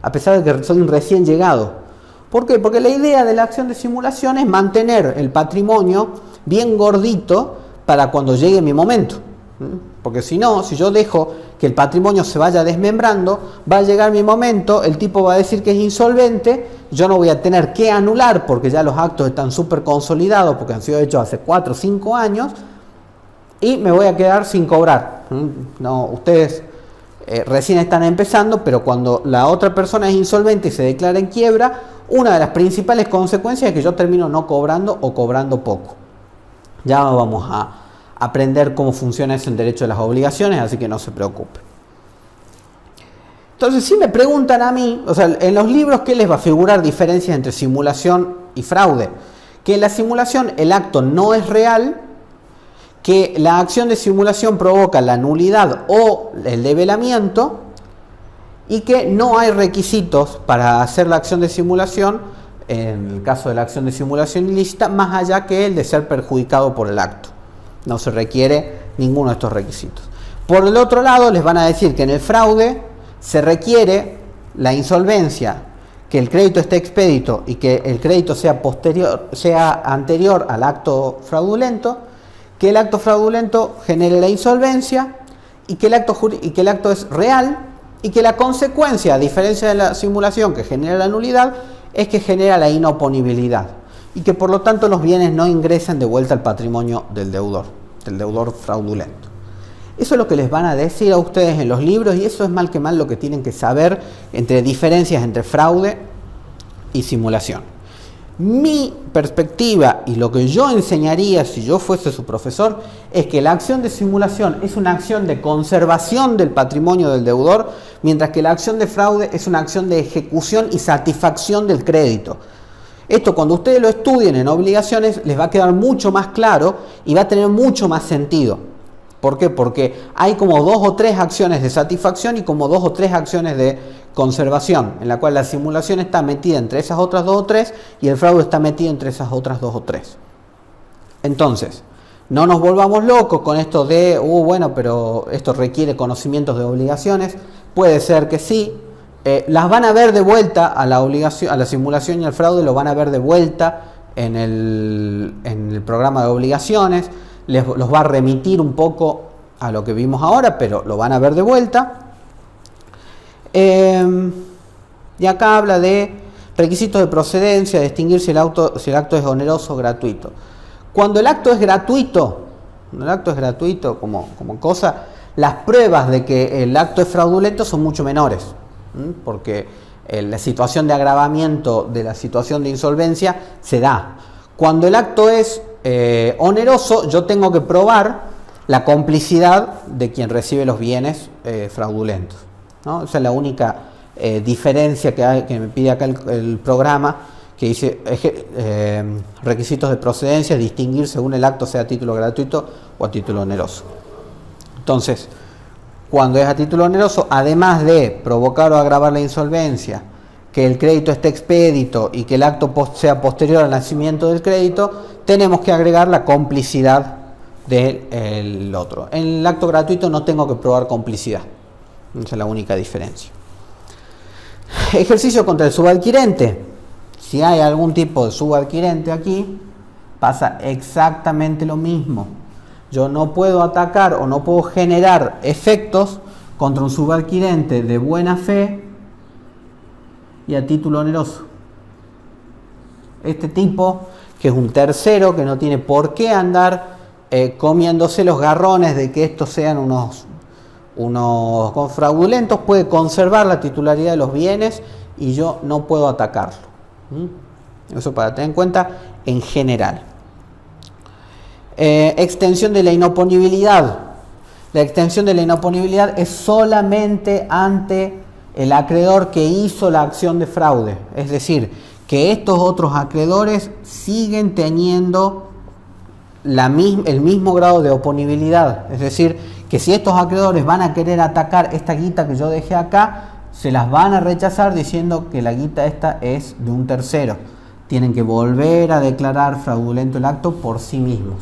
a pesar de que soy un recién llegado. ¿Por qué? Porque la idea de la acción de simulación es mantener el patrimonio bien gordito para cuando llegue mi momento. Porque si no, si yo dejo que el patrimonio se vaya desmembrando, va a llegar mi momento, el tipo va a decir que es insolvente, yo no voy a tener que anular porque ya los actos están súper consolidados porque han sido hechos hace 4 o 5 años y me voy a quedar sin cobrar. No, ustedes recién están empezando, pero cuando la otra persona es insolvente y se declara en quiebra, una de las principales consecuencias es que yo termino no cobrando o cobrando poco. Ya vamos a aprender cómo funciona eso en derecho de las obligaciones, así que no se preocupe. Entonces, si me preguntan a mí, o sea, en los libros, ¿qué les va a figurar diferencias entre simulación y fraude? Que en la simulación el acto no es real, que la acción de simulación provoca la nulidad o el develamiento y que no hay requisitos para hacer la acción de simulación, en el caso de la acción de simulación ilícita, más allá que el de ser perjudicado por el acto. No se requiere ninguno de estos requisitos. Por el otro lado, les van a decir que en el fraude se requiere la insolvencia, que el crédito esté expedito y que el crédito sea anterior al acto fraudulento, que el acto fraudulento genere la insolvencia y que el acto es real y que la consecuencia, a diferencia de la simulación que genera la nulidad, es que genera la inoponibilidad y que por lo tanto los bienes no ingresan de vuelta al patrimonio del deudor fraudulento. Eso es lo que les van a decir a ustedes en los libros y eso es mal que mal lo que tienen que saber entre diferencias entre fraude y simulación. Mi perspectiva y lo que yo enseñaría si yo fuese su profesor es que la acción de simulación es una acción de conservación del patrimonio del deudor, mientras que la acción de fraude es una acción de ejecución y satisfacción del crédito. Esto cuando ustedes lo estudien en obligaciones les va a quedar mucho más claro y va a tener mucho más sentido. ¿Por qué? Porque hay como 2 o 3 acciones de satisfacción y como 2 o 3 acciones de conservación, en la cual la simulación está metida entre esas otras 2 o 3 y el fraude está metido entre esas otras 2 o 3. Entonces, no nos volvamos locos con esto de, bueno, pero esto requiere conocimientos de obligaciones. Puede ser que sí. Las van a ver de vuelta a la simulación y al fraude, lo van a ver de vuelta en el programa de obligaciones. Los va a remitir un poco a lo que vimos ahora, pero lo van a ver de vuelta. Y acá habla de requisitos de procedencia, distinguir si el acto es oneroso o gratuito. Cuando el acto es gratuito como cosa, las pruebas de que el acto es fraudulento son mucho menores, porque la situación de agravamiento de la situación de insolvencia se da. Cuando el acto es oneroso, yo tengo que probar la complicidad de quien recibe los bienes fraudulentos, ¿no? Esa es la única diferencia que me pide acá el programa, que dice requisitos de procedencia, distinguir según el acto sea a título gratuito o a título oneroso. Entonces, cuando es a título oneroso, además de provocar o agravar la insolvencia, que el crédito esté expedito y que el acto sea posterior al nacimiento del crédito, tenemos que agregar la complicidad del otro. En el acto gratuito no tengo que probar complicidad. Esa es la única diferencia. Ejercicio contra el subadquirente. Si hay algún tipo de subadquirente aquí, pasa exactamente lo mismo. Yo no puedo atacar o no puedo generar efectos contra un subadquirente de buena fe y a título oneroso. Este tipo, que es un tercero, que no tiene por qué andar comiéndose los garrones de que estos sean unos fraudulentos, puede conservar la titularidad de los bienes y yo no puedo atacarlo. Eso para tener en cuenta en general. Extensión de la inoponibilidad. La extensión de la inoponibilidad es solamente ante el acreedor que hizo la acción de fraude. Es decir, que estos otros acreedores siguen teniendo el mismo grado de oponibilidad. Es decir, que si estos acreedores van a querer atacar esta guita que yo dejé acá, se las van a rechazar diciendo que la guita esta es de un tercero. Tienen que volver a declarar fraudulento el acto por sí mismos,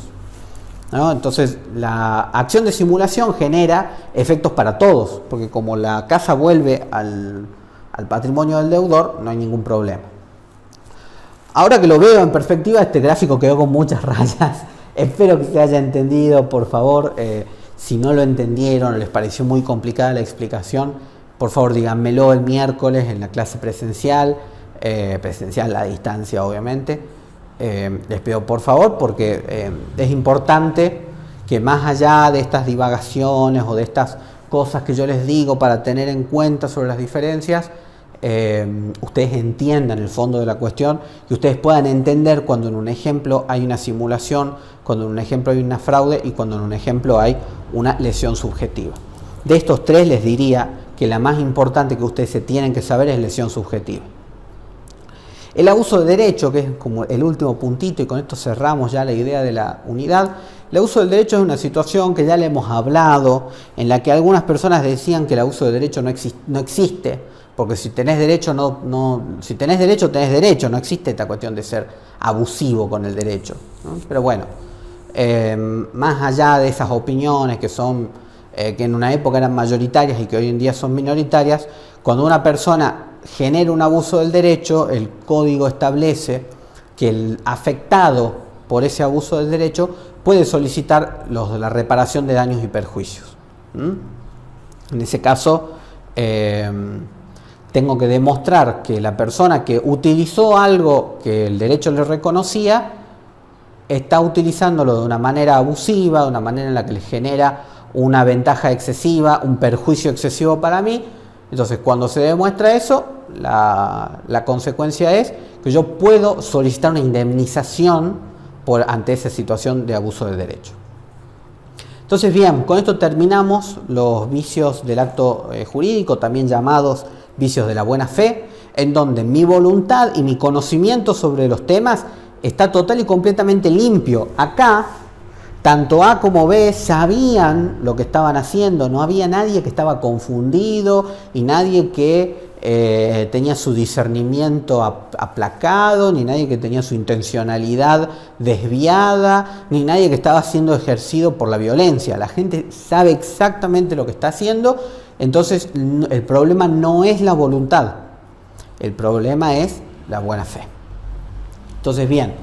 ¿no? Entonces, la acción de simulación genera efectos para todos, porque como la casa vuelve al patrimonio del deudor, no hay ningún problema. Ahora que lo veo en perspectiva, este gráfico quedó con muchas rayas. Espero que se haya entendido, por favor. Si no lo entendieron o les pareció muy complicada la explicación, por favor díganmelo el miércoles en la clase presencial, a distancia obviamente. Les pido por favor, porque es importante que más allá de estas divagaciones o de estas cosas que yo les digo para tener en cuenta sobre las diferencias, ustedes entiendan el fondo de la cuestión y ustedes puedan entender cuando en un ejemplo hay una simulación, cuando en un ejemplo hay una fraude y cuando en un ejemplo hay una lesión subjetiva. De estos tres les diría que la más importante que ustedes se tienen que saber es lesión subjetiva. El abuso de derecho, que es como el último puntito, y con esto cerramos ya la idea de la unidad. El abuso del derecho es una situación que ya le hemos hablado, en la que algunas personas decían que el abuso de derecho no existe, porque si tenés derecho, si tenés derecho, tenés derecho, no existe esta cuestión de ser abusivo con el derecho, ¿no? Pero bueno, más allá de esas opiniones que en una época eran mayoritarias y que hoy en día son minoritarias, cuando una persona genera un abuso del derecho, el código establece que el afectado por ese abuso del derecho puede solicitar la reparación de daños y perjuicios. En ese caso, tengo que demostrar que la persona que utilizó algo que el derecho le reconocía está utilizándolo de una manera abusiva, de una manera en la que le genera una ventaja excesiva, un perjuicio excesivo para mí. Entonces, cuando se demuestra eso, la consecuencia es que yo puedo solicitar una indemnización ante esa situación de abuso de derecho. Entonces, bien, con esto terminamos los vicios del acto jurídico, también llamados vicios de la buena fe, en donde mi voluntad y mi conocimiento sobre los temas está total y completamente limpio. Acá, tanto A como B sabían lo que estaban haciendo, no había nadie que estaba confundido y nadie que tenía su discernimiento aplacado, ni nadie que tenía su intencionalidad desviada, ni nadie que estaba siendo ejercido por la violencia. La gente sabe exactamente lo que está haciendo, entonces el problema no es la voluntad, el problema es la buena fe. Entonces, bien,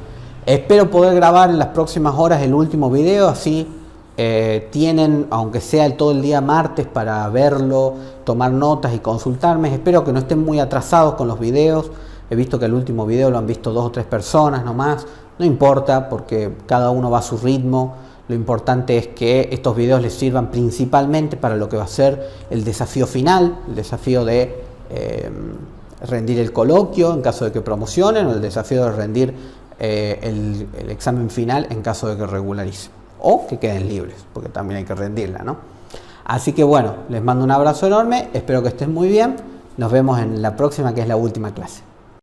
espero poder grabar en las próximas horas el último video, así tienen, aunque sea todo el día martes, para verlo, tomar notas y consultarme. Espero que no estén muy atrasados con los videos. He visto que el último video lo han visto 2 o 3 personas nomás. No importa, porque cada uno va a su ritmo. Lo importante es que estos videos les sirvan principalmente para lo que va a ser el desafío final, el desafío de rendir el coloquio en caso de que promocionen, o el desafío de rendir el examen final en caso de que regularicen o que queden libres, porque también hay que rendirla, ¿no? Así que bueno, les mando un abrazo enorme, espero que estén muy bien, nos vemos en la próxima, que es la última clase.